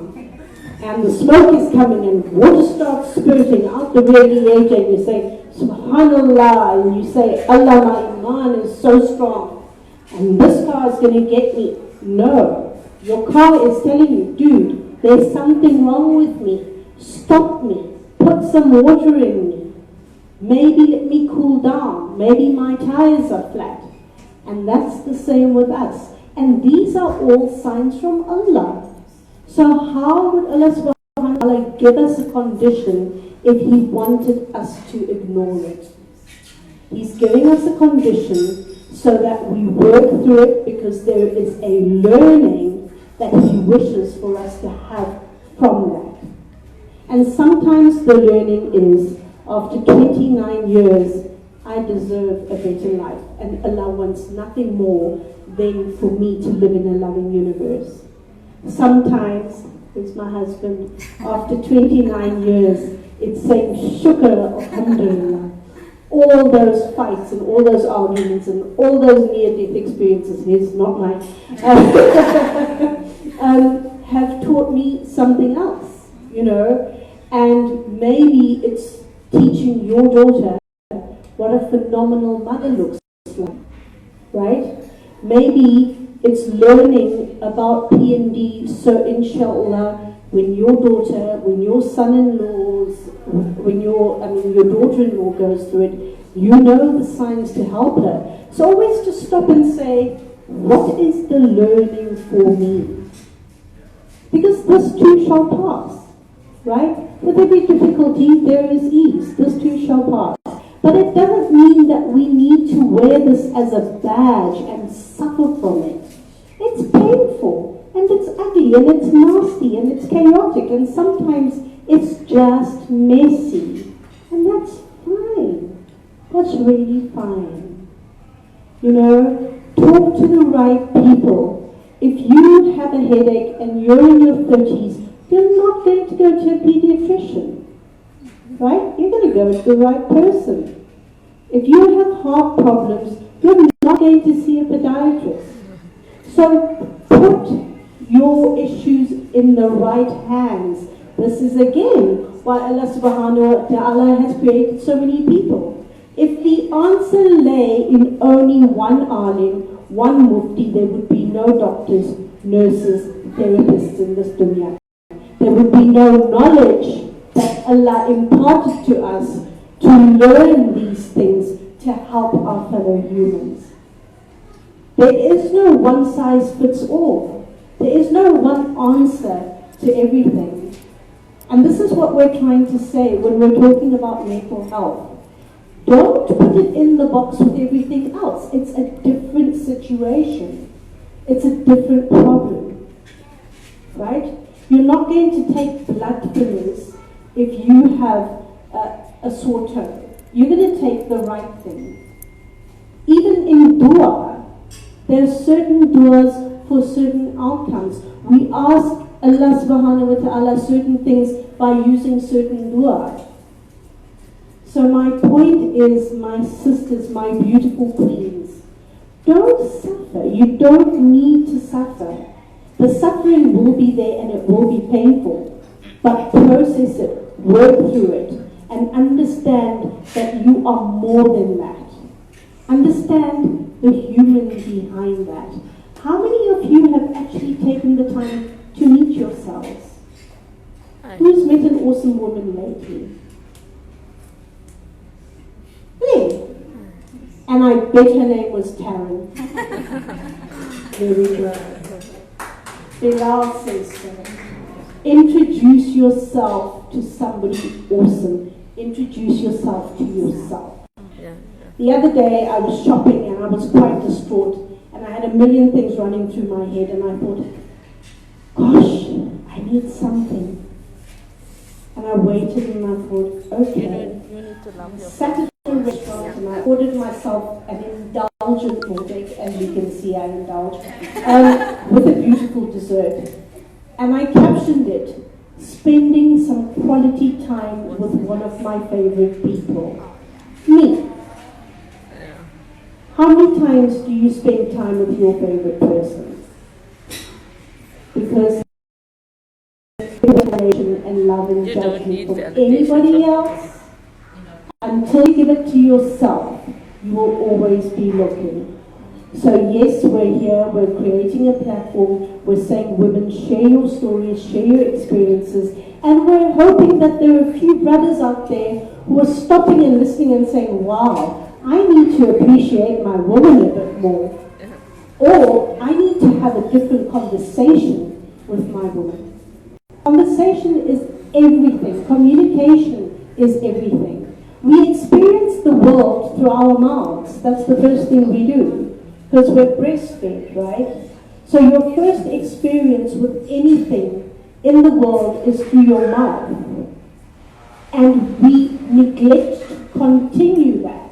And the smoke is coming and water starts spurting out the radiator and you say, Subhanallah, and you say, Allah, my iman is so strong and this car is going to get me. No, your car is telling you, dude, there's something wrong with me. Stop me. Put some water in me. Maybe let me cool down. Maybe my tires are flat. And that's the same with us. And these are all signs from Allah. So how would Allah subhanahu wa ta'ala give us a condition if He wanted us to ignore it? He's giving us a condition so that we work through it, because there is a learning that He wishes for us to have from that. And sometimes the learning is, after 29 years, I deserve a better life, and Allah wants nothing more than for me to live in a loving universe. Sometimes, it's my husband, after 29 years, it's saying, Shukr, Alhamdulillah. All those fights and all those arguments and all those near-death experiences, his, not mine, have taught me something else, you know. And maybe it's teaching your daughter what a phenomenal mother looks like, right? Maybe it's learning about P&D, so inshallah, when your daughter, when your son-in-laws, when your daughter-in-law goes through it, You know the signs to help her. So always just stop and say, what is the learning for me? Because this too shall pass, right? With every difficulty there is ease. This too shall pass. But it doesn't mean that we need to wear this as a badge and suffer from it. It's painful, and it's ugly, and it's nasty, and it's chaotic, and sometimes it's just messy. And that's fine. That's really fine. You know, talk to the right people. If you have a headache and you're in your 30s, you're not going to go to a pediatrician, right? You're going to go to the right person. If you have heart problems, you're not going to see a podiatrist. So put your issues in the right hands. This is again why Allah subhanahu wa ta'ala has created so many people. If the answer lay in only one alim, one mufti, there would be no doctors, nurses, therapists in this dunya. There would be no knowledge that Allah imparted to us to learn these things to help our fellow humans. There is no one size fits all. There is no one answer to everything. And this is what we're trying to say when we're talking about mental health. Don't put it in the box with everything else. It's a different situation. It's a different problem. Right? You're not going to take blood thinners if you have a sore toe. You're going to take the right thing. Even in dua, there are certain duas for certain outcomes. We ask Allah subhanahu wa ta'ala certain things by using certain dua. So my point is, my sisters, my beautiful queens, don't suffer. You don't need to suffer. The suffering will be there and it will be painful. But process it, work through it, and understand that you are more than that. Understand the human behind that. How many of you have actually taken the time to meet yourselves? Who's met an awesome woman lately? Me. And I bet her name was Taryn. Very good. Bilal says so. Introduce yourself to somebody awesome. Introduce yourself to yourself. The other day I was shopping and I was quite distraught and I had a million things running through my head and I thought, gosh, I need something. And I waited and I thought, okay. You need to love yourself. Sat at a restaurant and I ordered myself an indulgent project, as you can see I indulge, with a beautiful dessert. And I captioned it, spending some quality time with one of my favorite people. Me. How many times do you spend time with your favorite person? Because and love and judgment from anybody else, until you give it to yourself, you will always be looking. So yes, we're here, we're creating a platform, we're saying women, share your stories, share your experiences, and we're hoping that there are a few brothers out there who are stopping and listening and saying, wow, I need to appreciate my woman a bit more. Or I need to have a different conversation with my woman. Conversation is everything. Communication is everything. We experience the world through our mouths. That's the first thing we do. Because we're breastfed, right? So your first experience with anything in the world is through your mouth. And we neglect to continue that.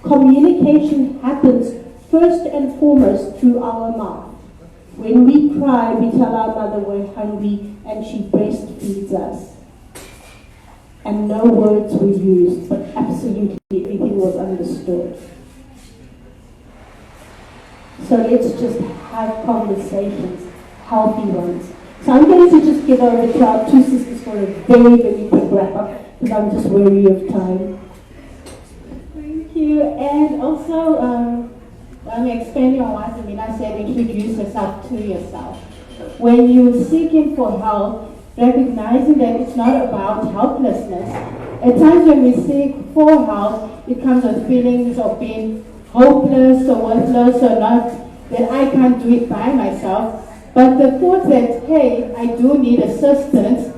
Communication happens first and foremost through our mouth. When we cry, we tell our mother we're hungry and she breastfeeds us. And no words were used, but absolutely everything was understood. So let's just have conversations, healthy ones. So I'm going to just give over to our two sisters for a very, very quick wrap up, because I'm just weary of time. Thank you. And also, expanding on what Samina said, introduce yourself to yourself. When you're seeking for help, recognizing that it's not about helplessness, At times when we seek for help, it comes with feelings of being hopeless or worthless or not, that I can't do it by myself. But the thought that, hey, I do need assistance,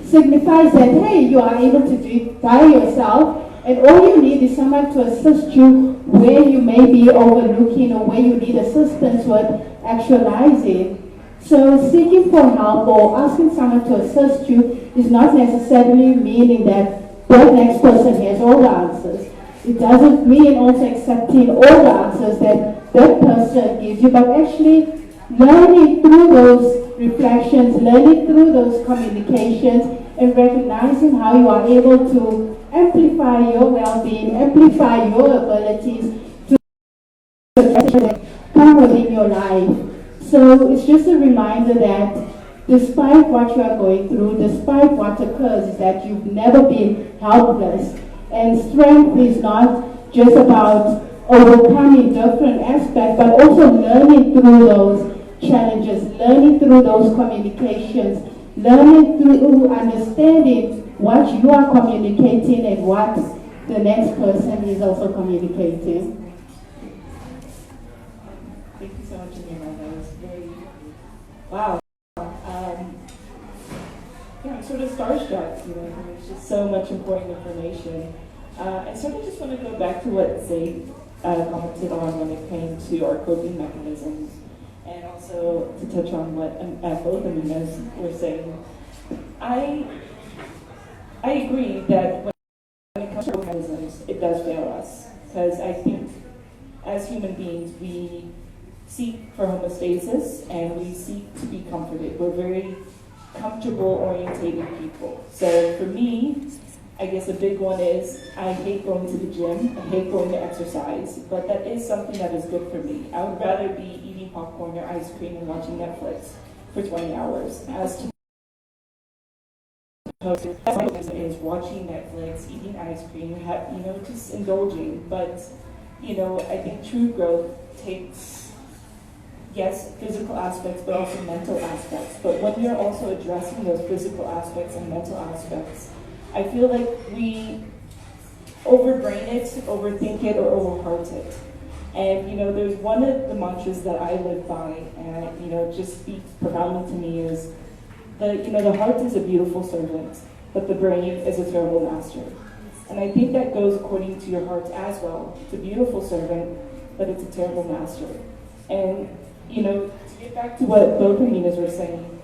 signifies that, hey, you are able to do it by yourself, and all you need is someone to assist you where you may be overlooking or where you need assistance with actualizing. So seeking for help or asking someone to assist you is not necessarily meaning that that next person has all the answers. It doesn't mean also accepting all the answers that that person gives you, but actually learning through those reflections, learning through those communications, and recognizing how you are able to amplify your well-being, amplify your abilities to come within your life. So it's just a reminder that despite what you are going through, despite what occurs, is that you've never been helpless. And strength is not just about overcoming different aspects, but also learning through those challenges, learning through those communications, learning through understanding what you are communicating and what the next person is also communicating. Thank you so much, Amira. That was very, wow. Yeah, I'm sort of starstruck, there's just so much important information. I sort of just want to go back to what Zaid commented on when it came to our coping mechanisms, and also to touch on what both Aminas were saying. I agree that when it comes to mechanisms, it does fail us, because I think as human beings, we seek for homeostasis and we seek to be comforted. We're very comfortable orientated people. So for me, I guess a big one is I hate going to the gym, I hate going to exercise, but that is something that is good for me. I would rather be eating popcorn or ice cream and watching Netflix for 20 hours as to is watching Netflix, eating ice cream, just indulging. But, I think true growth takes, yes, physical aspects, but also mental aspects. But when we are also addressing those physical aspects and mental aspects, I feel like we overbrain it, overthink it, or overheart it. And, there's one of the mantras that I live by, and, just speaks profoundly to me is, the heart is a beautiful servant, but the brain is a terrible master. And I think that goes according to your heart as well. It's a beautiful servant, but it's a terrible master. And, to get back to what both Aminas were saying,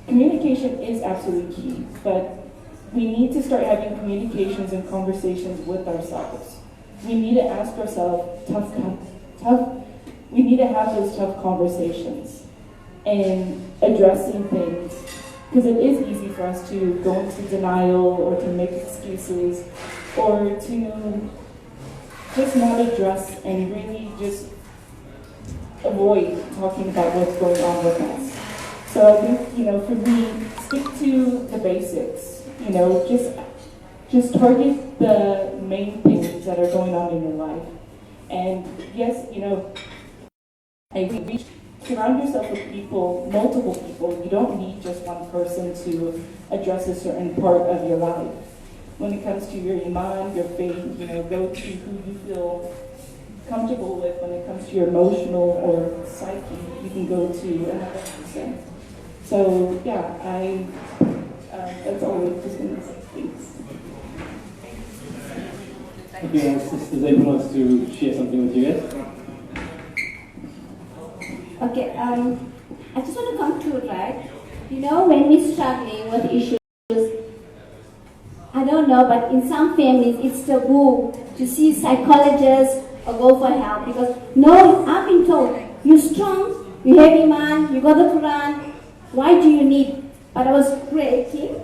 communication is absolutely key, but we need to start having communications and conversations with ourselves. We need to ask ourselves we need to have those tough conversations and addressing things, because it is easy for us to go into denial or to make excuses or to just not address and really just avoid talking about what's going on with us. So I think, for me, stick to the basics, just target the main things that are going on in your life. And yes, I think surround yourself with people, multiple people. You don't need just one person to address a certain part of your life. When it comes to your iman, your faith, go to who you feel comfortable with. When it comes to your emotional or psyche, you can go to another person. So yeah, that's all I'm just going to say. Thanks. Okay, Sister Zaid wants to share something with you guys. Okay, I just want to come to it, right? When we're struggling with issues, I don't know, but in some families it's taboo to see psychologists or go for help, because no, I've been told, you're strong, you have iman, you got the Quran, why do you need? But I was breaking.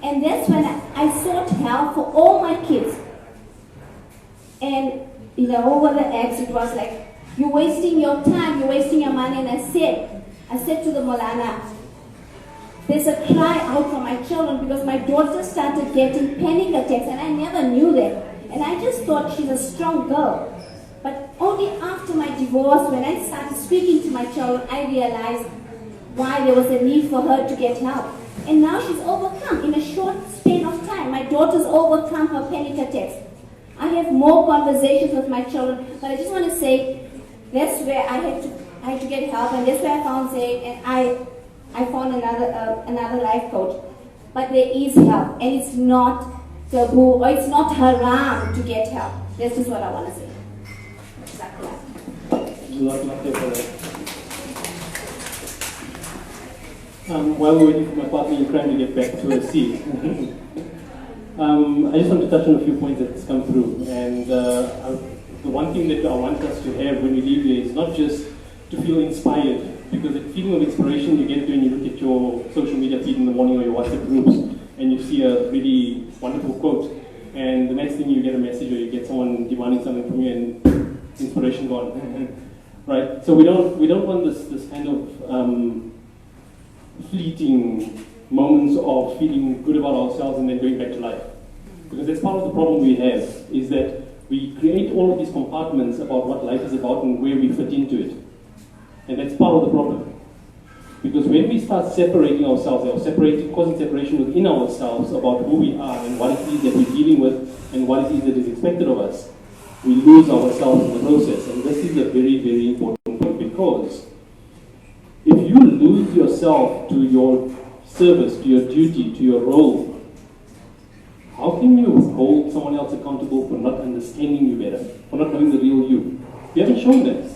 And that's when I sought help for all my kids. And over the ex, it was like, you're wasting your time, you're wasting your money. And I said to the Molana, there's a cry out for my children, because my daughter started getting panic attacks and I never knew that. And I just thought she's a strong girl. But only after my divorce, when I started speaking to my children, I realized why there was a need for her to get help. And now she's overcome in a short span of time. My daughter's overcome her panic attacks. I have more conversations with my children, but I just want to say that's where I had to get help, and that's where I found Zaid, and I found another life coach. But there is help, and it's not taboo or it's not haram to get help. That's just what I want to say. Exactly. While we're waiting for my partner in crime to get back to her seat, I just want to touch on a few points that's come through. And the one thing that I want us to have when we leave here is not just to feel inspired, because the feeling of inspiration you get when you look at your social media feed in the morning or your WhatsApp groups and you see a really wonderful quote, and the next thing you get a message or you get someone demanding something from you and inspiration gone. Right? So we don't want this kind of fleeting moments of feeling good about ourselves and then going back to life. Because that's part of the problem we have, is that we create all of these compartments about what life is about and where we fit into it. And that's part of the problem. Because when we start separating ourselves, or causing separation within ourselves about who we are and what it is that we're dealing with and what it is that is expected of us, we lose ourselves in the process. And this is a very, very important point, because if you lose yourself to your service, to your duty, to your role, how can you hold someone else accountable for not understanding you better, for not knowing the real you? You haven't shown that.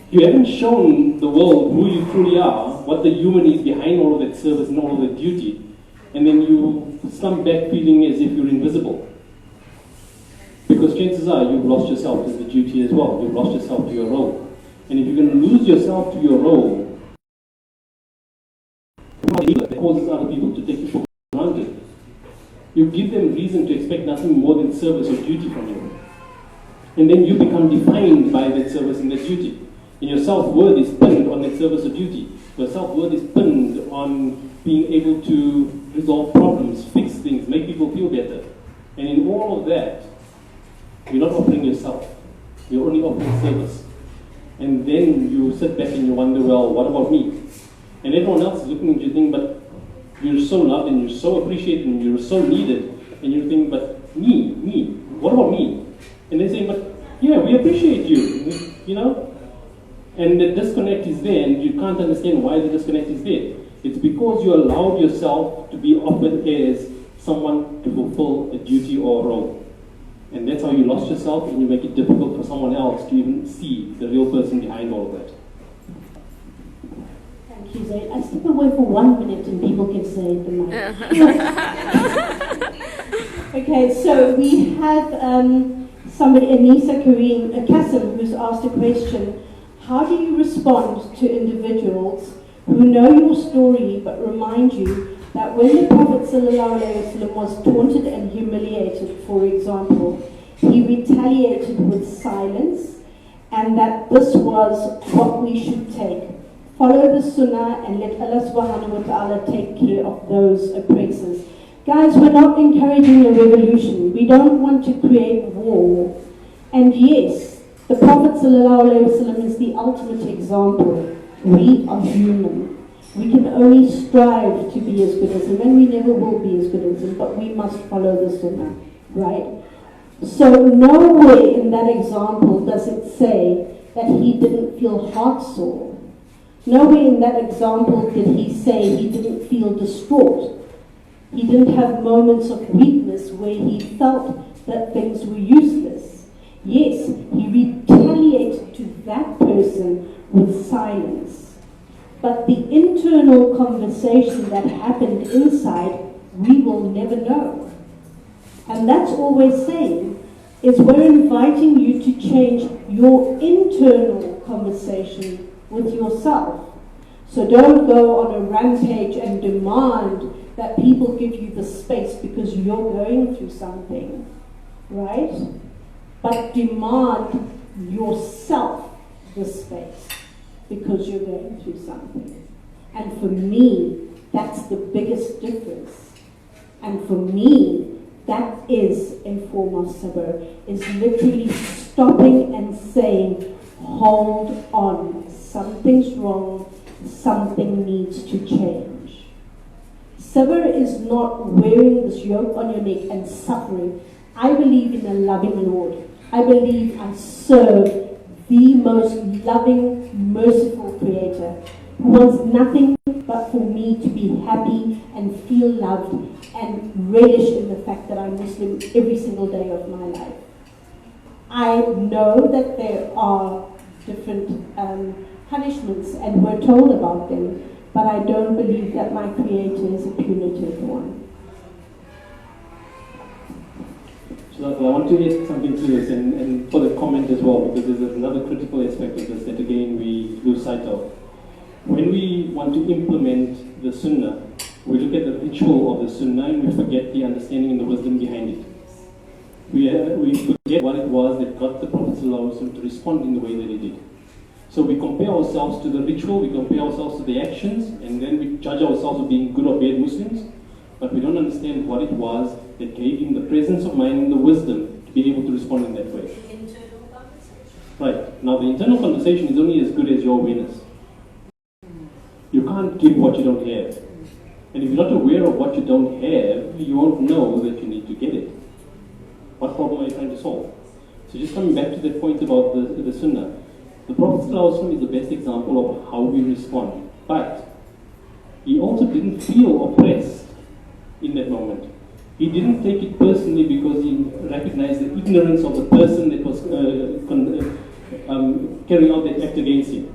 You haven't shown the world who you truly are, what the human is behind all of that service and all of that duty, and then you slump back feeling as if you're invisible. Because chances are you've lost yourself to the duty as well. You've lost yourself to your role. And if you're going to lose yourself to your role, it causes other people to take you for granted. You give them reason to expect nothing more than service or duty from you. And then you become defined by that service and that duty. And your self-worth is pinned on that service or duty. Your self-worth is pinned on being able to resolve problems, fix things, make people feel better. And in all of that, you're not offering yourself. You're only offering service. And then you sit back and you wonder, well, what about me? And everyone else is looking at you thinking, but you're so loved and you're so appreciated and you're so needed. And you're thinking, but me, what about me? And they're saying, but yeah, we appreciate you, you know? And the disconnect is there, and you can't understand why the disconnect is there. It's because you allowed yourself to be offered as someone to fulfill a duty or a role. And that's how you lost yourself, and you make it difficult for someone else to even see the real person behind all of that. Thank you, Zaid. I step away for 1 minute and people can say the mic. Okay, so we have somebody, Anisa Kareem Kassim, who's asked a question. How do you respond to individuals who know your story but remind you that when the Prophet ﷺ was taunted and humiliated, for example, he retaliated with silence, and that this was what we should take? Follow the Sunnah and let Allah subhanahu wa ta'ala take care of those oppressors. Guys, we're not encouraging a revolution. We don't want to create war. And yes, the Prophet ﷺ is the ultimate example. We are human. We can only strive to be as good as him, and we never will be as good as him, but we must follow the Sunnah, right? So nowhere in that example does it say that he didn't feel heartsore. Nowhere in that example did he say he didn't feel distraught. He didn't have moments of weakness where he felt that things were useless. Yes, he retaliated to that person with silence. But the internal conversation that happened inside, we will never know. And that's all we're saying, is we're inviting you to change your internal conversation with yourself. So don't go on a rampage and demand that people give you the space because you're going through something, right? But demand yourself the space because you're going through something. And for me, that's the biggest difference. And for me, that is a form of sabr, is literally stopping and saying, hold on, something's wrong, something needs to change. Sabr is not wearing this yoke on your neck and suffering. I believe in a loving Lord. I believe I serve the most loving, merciful Creator who wants nothing but for me to be happy and feel loved and relish in the fact that I'm Muslim every single day of my life. I know that there are different punishments and we're told about them, but I don't believe that my Creator is a punitive one. So I want to add something to this and for the comment as well, because there's another critical aspect of this that again we lose sight of. When we want to implement the Sunnah, we look at the ritual of the Sunnah and we forget the understanding and the wisdom behind it. We forget what it was that got the Prophet ﷺ to respond in the way that he did. So we compare ourselves to the ritual, we compare ourselves to the actions, and then we judge ourselves as being good or bad Muslims, but we don't understand what it was that gave him the presence of mind and the wisdom to be able to respond in that way. Internal conversation. Right. Now the internal conversation is only as good as your awareness. You can't give what you don't have. And if you're not aware of what you don't have, you won't know that you need to get it. What problem are you trying to solve? So just coming back to that point about the Sunnah, the Prophet ﷺ is the best example of how we respond. But he also didn't feel oppressed in that moment. He didn't take it personally because he recognized the ignorance of the person that was carrying out that act against him.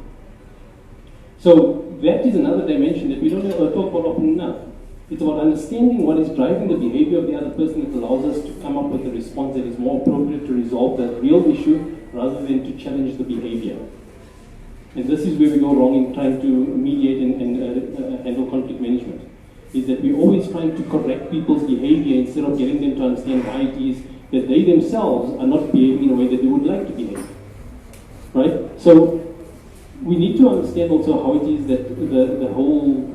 So that is another dimension that we don't talk about often enough. It's about understanding what is driving the behavior of the other person that allows us to come up with a response that is more appropriate to resolve the real issue rather than to challenge the behavior. And this is where we go wrong in trying to mediate and handle conflict management, is that we're always trying to correct people's behavior instead of getting them to understand why it is that they themselves are not behaving in a way that they would like to behave. Right? So we need to understand also how it is that the whole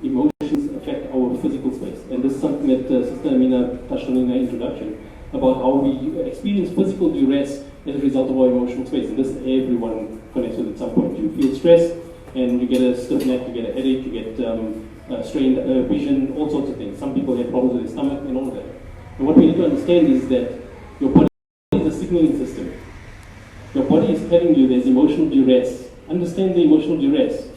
emotions affect our physical space. And this is something that Sister Amina touched on in her introduction, about how we experience physical duress as a result of our emotional space. And this everyone connects with at some point. You feel stress and you get a stiff neck, you get a headache, you get strained vision, all sorts of things. Some people have problems with their stomach and all of that. And what we need to understand is that your body is a signaling system. Your body is telling you there's emotional duress. Understand the emotional duress.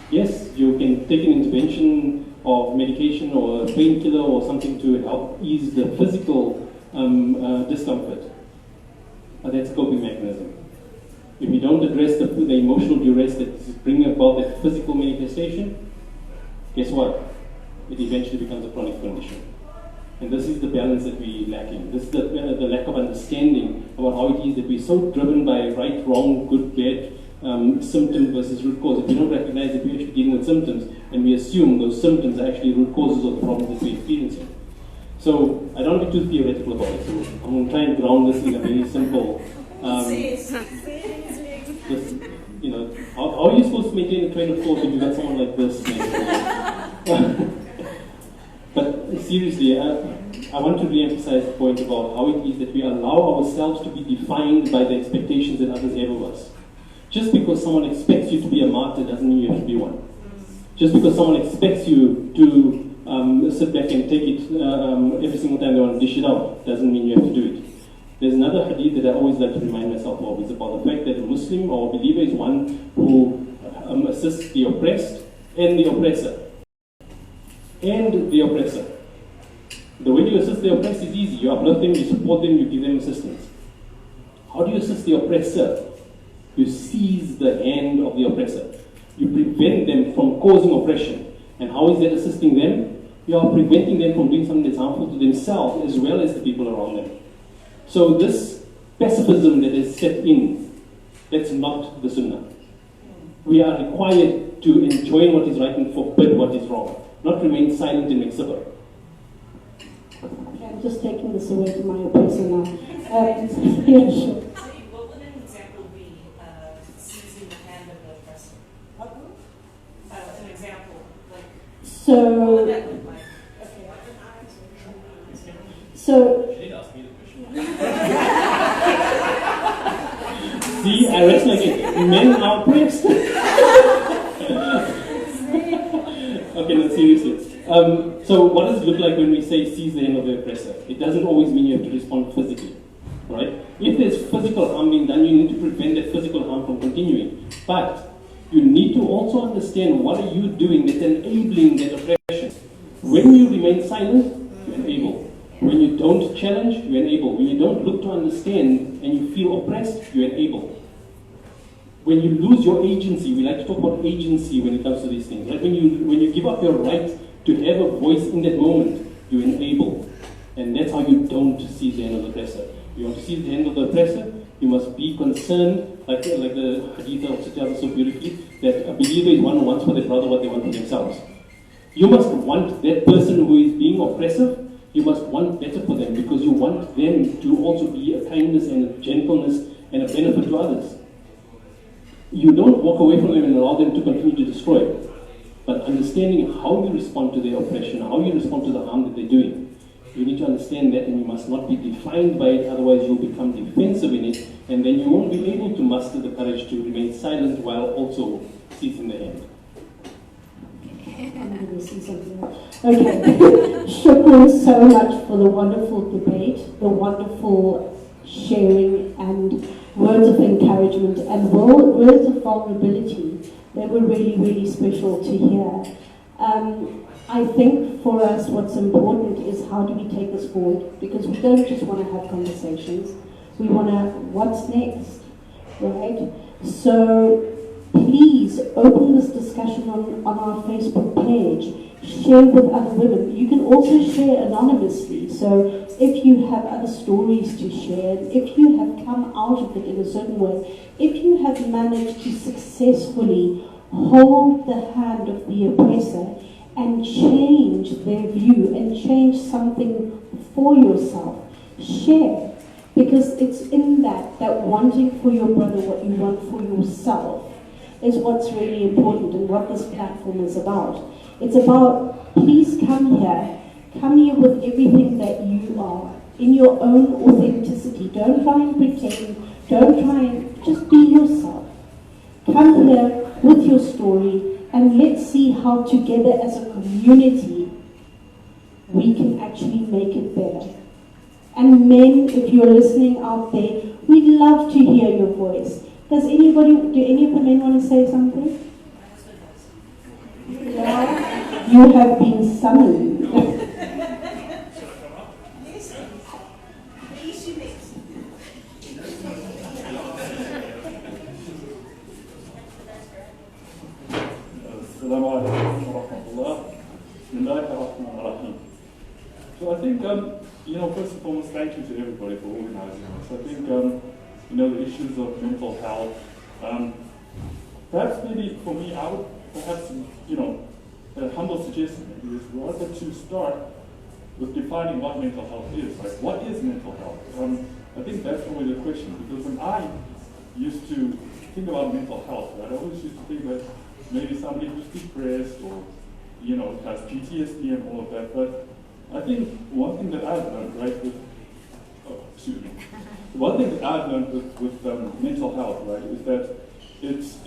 Yes, you can take an intervention of medication or a painkiller or something to help ease the physical discomfort. But that's a coping mechanism. If you don't address the emotional duress that's bringing about that physical manifestation, guess what? It eventually becomes a chronic condition. And this is the balance that we're lacking. This is the lack of understanding about how it is that we're so driven by right, wrong, good, bad, symptom versus root cause. If we don't recognize that we're actually dealing with symptoms and we assume those symptoms are actually root causes of the problems that we're experiencing. So I don't want to be too theoretical about it. So I'm going to try and ground this in a very simple. How are you supposed to maintain a train of thought if you've got someone like this? But seriously, I want to re-emphasize the point about how it is that we allow ourselves to be defined by the expectations that others have of us. Just because someone expects you to be a martyr doesn't mean you have to be one. Just because someone expects you to sit back and take it every single time they want to dish it out doesn't mean you have to do it. There's another hadith that I always like to remind myself of. It's about the fact that a Muslim or a believer is one who assists the oppressed and the oppressor. And the oppressor. The way you assist the oppressed is easy. You uplift them, you support them, you give them assistance. How do you assist the oppressor? You seize the hand of the oppressor. You prevent them from causing oppression. And how is that assisting them? You are preventing them from doing something that's harmful to themselves as well as the people around them. So this pacifism that is set in, that's not the Sunnah. We are required to enjoin what is right and forbid what is wrong, not remain silent and make sabr. Okay, I'm just taking this away from my oppressor now. Yeah, sure. What would an example be seizing the hand of the oppressor? What would? An example, like, what would that look like? Okay. So, She did ask me the question. See, I rest like it. Men are oppressed. Okay, no, seriously. So what does it look like when we say seize the hand of the oppressor? It doesn't always mean you have to respond physically, right? If there's physical harm being done, you need to prevent that physical harm from continuing. But you need to also understand what are you doing that's enabling that oppression. When you remain silent, you enable. When you don't challenge, you enable. When you don't look to understand and you feel oppressed, you enable. When you lose your agency, we like to talk about agency when it comes to these things, right? When you give up your right to have a voice in that moment, you enable. And that's how you don't seize the hand of the oppressor. You want to seize the hand of the oppressor, you must be concerned, like the hadith also tells us so beautifully, that a believer is one who wants for their brother what they want for themselves. You must want that person who is being oppressive, you must want better for them, because you want them to also be a kindness and a gentleness and a benefit to others. You don't walk away from them and allow them to continue to destroy. But understanding how you respond to their oppression, how you respond to the harm that they're doing, you need to understand that, and you must not be defined by it, otherwise you'll become defensive in it, and then you won't be able to muster the courage to remain silent while also seizing the hand. I'm going to say something. Okay. Shukran so much for the wonderful debate, the wonderful sharing and words of encouragement and words of vulnerability. They were really, really special to hear. I think for us what's important is how do we take this forward, because we don't just want to have conversations, we want to, what's next, right? So please open this discussion on our Facebook page, share with other women. You can also share anonymously, so if you have other stories to share, if you have come out of it in a certain way, if you have managed to successfully hold the hand of the oppressor and change their view and change something for yourself, share. Because it's in that wanting for your brother what you want for yourself is what's really important and what this platform is about. It's about, please come here with everything that you are, in your own authenticity. Don't try and pretend, don't try and, just be yourself. Come here with your story, and let's see how together as a community we can actually make it better. And men, if you're listening out there, we'd love to hear your voice. Do any of the men want to say something? Yeah. You have been summoned. Assalamu alaikum wa rahmatullah. Bismillahir rahmanir rahim. So I think, first and foremost, thank you to everybody for organizing this. I think, the issues of mental health, perhaps maybe for me, I would perhaps, a humble suggestion maybe is rather to start with defining what mental health is. Like, what is mental health? I think that's probably the question, because when I used to think about mental health, right, I always used to think that maybe somebody who's depressed or, has PTSD and all of that. But I think one thing that I've learned, right, one thing that I've learned with mental health, right, is that it's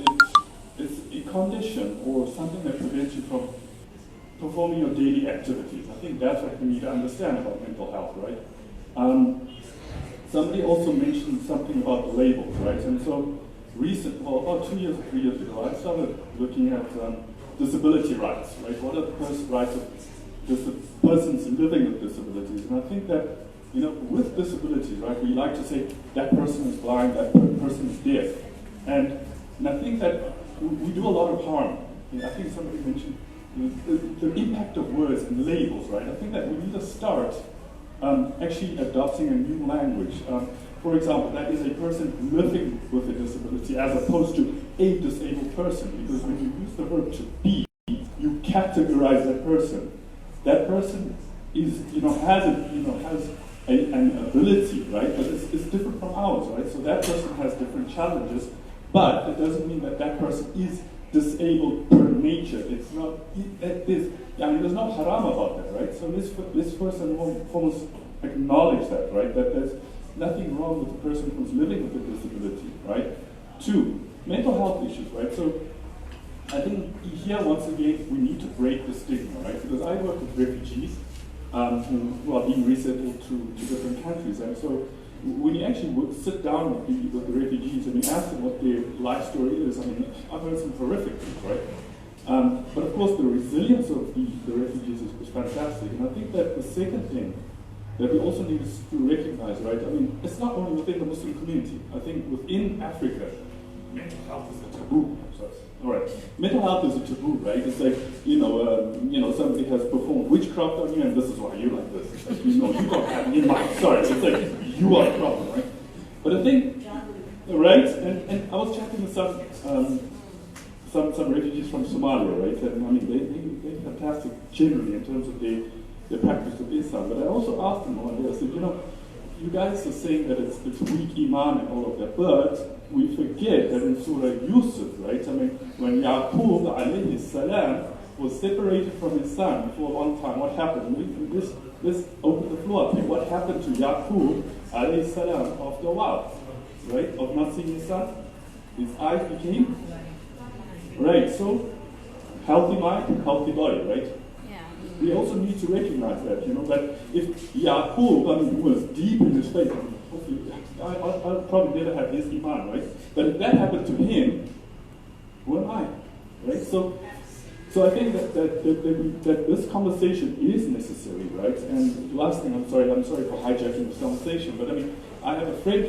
a condition or something that prevents you from performing your daily activities. I think that's what we need to understand about mental health, right? Somebody also mentioned something about the labels, right? And so about 2 years or 3 years ago, I started looking at disability rights, right? What are the rights of persons living with disabilities? And I think that, with disabilities, right, we like to say that person is blind, that person is deaf. And I think that we do a lot of harm. I think somebody mentioned the impact of words and labels, right? I think that we need to start actually adopting a new language. For example, that is a person living with a disability as opposed to a disabled person, because when you use the verb to be, you categorize that person. That person is, has an ability, right? But it's different from ours, right? So that person has different challenges, but it doesn't mean that that person is disabled per nature. It's not. There's no haram about that, right? So let's first and foremost acknowledge that, right? That there's nothing wrong with the person who's living with a disability, right? 2, mental health issues, right? So I think here, once again, we need to break the stigma, right? Because I work with refugees who are being resettled to different countries. And so when you actually sit down with the refugees and you ask them what their life story is, I mean, I've heard some horrific things, right? But of course, the resilience of the refugees is fantastic. And I think that the second thing that we also need to recognize, right? I mean, it's not only within the Muslim community. I think within Africa, mental health is a taboo. So, all right, mental health is a taboo, right? It's like, somebody has performed witchcraft on you, and this is why you like this. It's like, you don't have any mind. Sorry, it's like you are the problem, right? But I think, right? And I was chatting with some refugees from Somalia, right? And I mean, they're fantastic generally in terms of their practice of Islam. But I also asked them one day, I said, you guys are saying that it's weak iman and all of that, but we forget that in Surah Yusuf, right? I mean, when Yaqub alayhi salam was separated from his son for a long time, what happened? Let's open the floor up here. What happened to Yaqub alayhi salam after a while, right? Of not seeing his son? His eyes became, right? So, healthy mind, healthy body, right? We also need to recognize that, that if Yaqub, I mean, who was deep in his faith, hopefully, I'll probably never have his iman, right? But if that happened to him, who am I, right? So I think that this conversation is necessary, right? And last thing, I'm sorry for hijacking this conversation, but I mean, I have a friend.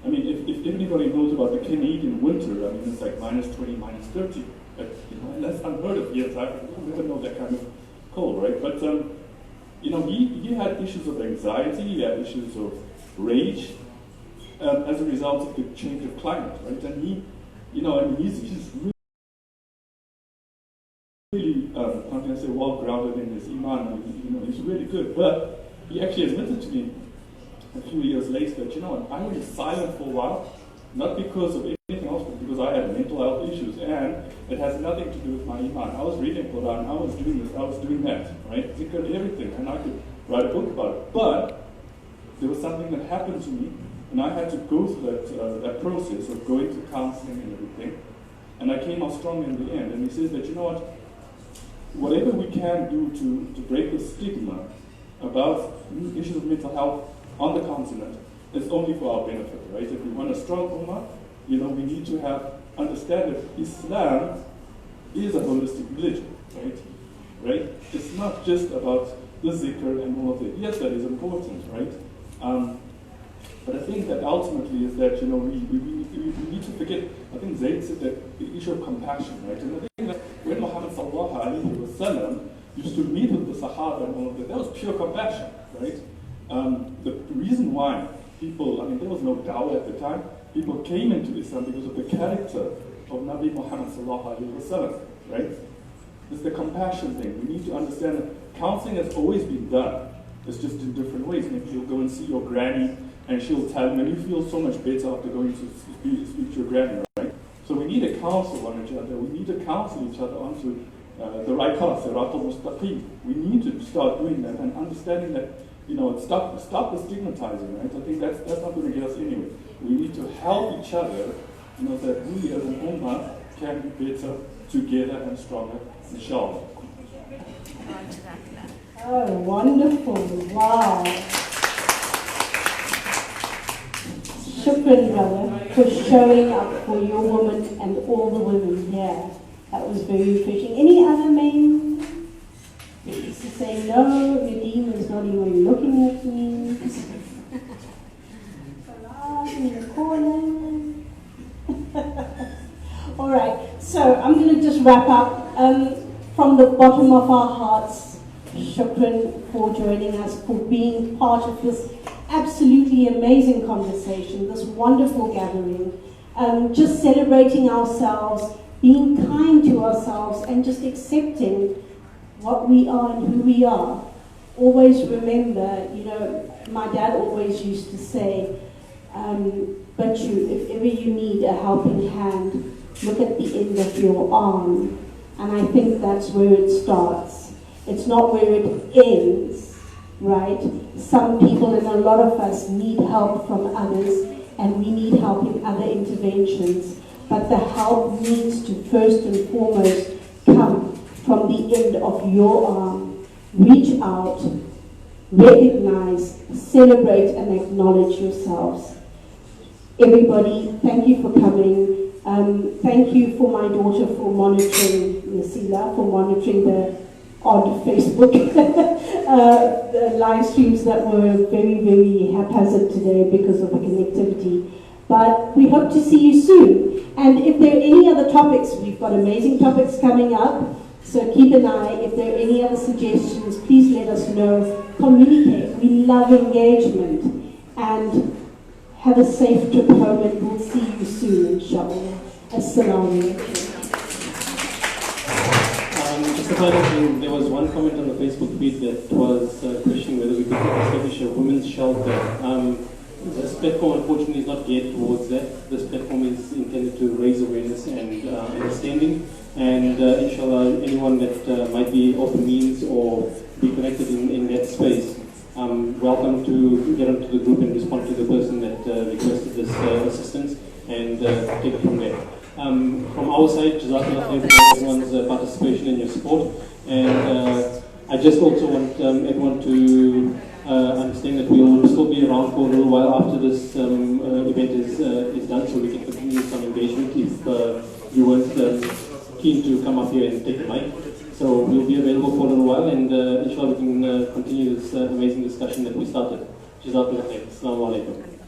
I mean, if anybody knows about the Canadian winter, I mean, it's like -20, -30. That's unheard of here. I never know that kind of cold, right? But he had issues of anxiety, he had issues of rage as a result of the change of climate, right? And he's really, how can I say, well grounded in his iman. He's really good. But he actually admitted to me a few years later that I was silent for a while, not because of anything else, but because I had mental health issues, and it has nothing to do with my iman. I was reading Quran, I was doing this, I was doing that, right? Zikr, everything, and I could write a book about it. But there was something that happened to me, and I had to go through that process of going to counseling and everything, and I came out strong in the end. And he says that, whatever we can do to break the stigma about issues of mental health on the continent is only for our benefit, right? If we want a strong ummah, we need to understand that Islam is a holistic religion, right? It's not just about the zikr and all of it. Yes, that is important, right? But I think that ultimately is that, we need to forget, I think Zayd said that the issue of compassion, right? And I think that when Muhammad sallallahu alayhi wa sallam used to meet with the Sahaba and all of that was pure compassion, right? The reason why people, there was no dawah at the time, people came into Islam because of the character of Nabi Muhammad sallallahu alayhi wa sallam, right? It's the compassion thing. We need to understand that counseling has always been done. It's just in different ways. Maybe you'll go and see your granny and she'll tell you, and you feel so much better after going to speak to your granny, right? So we need to counsel on each other. We need to counsel each other onto the right path, Sirat al-Mustaqim. We need to start doing that and understanding that, stop the stigmatizing, right? I think that's not going to get us anywhere. We need to help each other, that we as an ummah can be better together and stronger, inshallah. Oh, wonderful. Wow. Shukran, brother, for showing up for your woman and all the women here. That was very refreshing. Any other main things to say? No, Nadeem is not even looking at me. Salah in the corner. All right, so I'm going to just wrap up. From the bottom of our hearts, shukran for joining us, for being part of this absolutely amazing conversation, this wonderful gathering, just celebrating ourselves, being kind to ourselves, and just accepting what we are and who we are. Always remember, my dad always used to say, but if ever you need a helping hand, look at the end of your arm. And I think that's where it starts. It's not where it ends, right? Some people and a lot of us need help from others and we need help in other interventions. But the help needs to first and foremost come from the end of your arm. Reach out, recognize, celebrate, and acknowledge yourselves. Everybody, thank you for coming. Thank you for my daughter for monitoring, Nasila, for monitoring the odd Facebook the live streams that were very, very haphazard today because of the connectivity. But we hope to see you soon. And if there are any other topics, we've got amazing topics coming up, so keep an eye. If there are any other suggestions, please let us know. Communicate. We love engagement. And have a safe trip home, and we'll see you soon, inshallah. Assalamu alaikum. Just a final thing, there was one comment on the Facebook feed that was questioning whether we could establish a women's shelter. This platform, unfortunately, is not geared towards that. This platform is intended to raise awareness and understanding. And inshallah, anyone that might be open means or be connected in that space, welcome to get onto the group and respond to the person that requested this assistance and take it from there. From our side, Jazakallah khair for everyone's participation and your support. And I just also want everyone to understand that we will still be around for a little while after this event is done, so we can continue some engagement if you weren't keen to come up here and take the mic. So we'll be available for a little while, and inshallah we can continue this amazing discussion that we started. Jazakallah khair. Assalamu alaikum.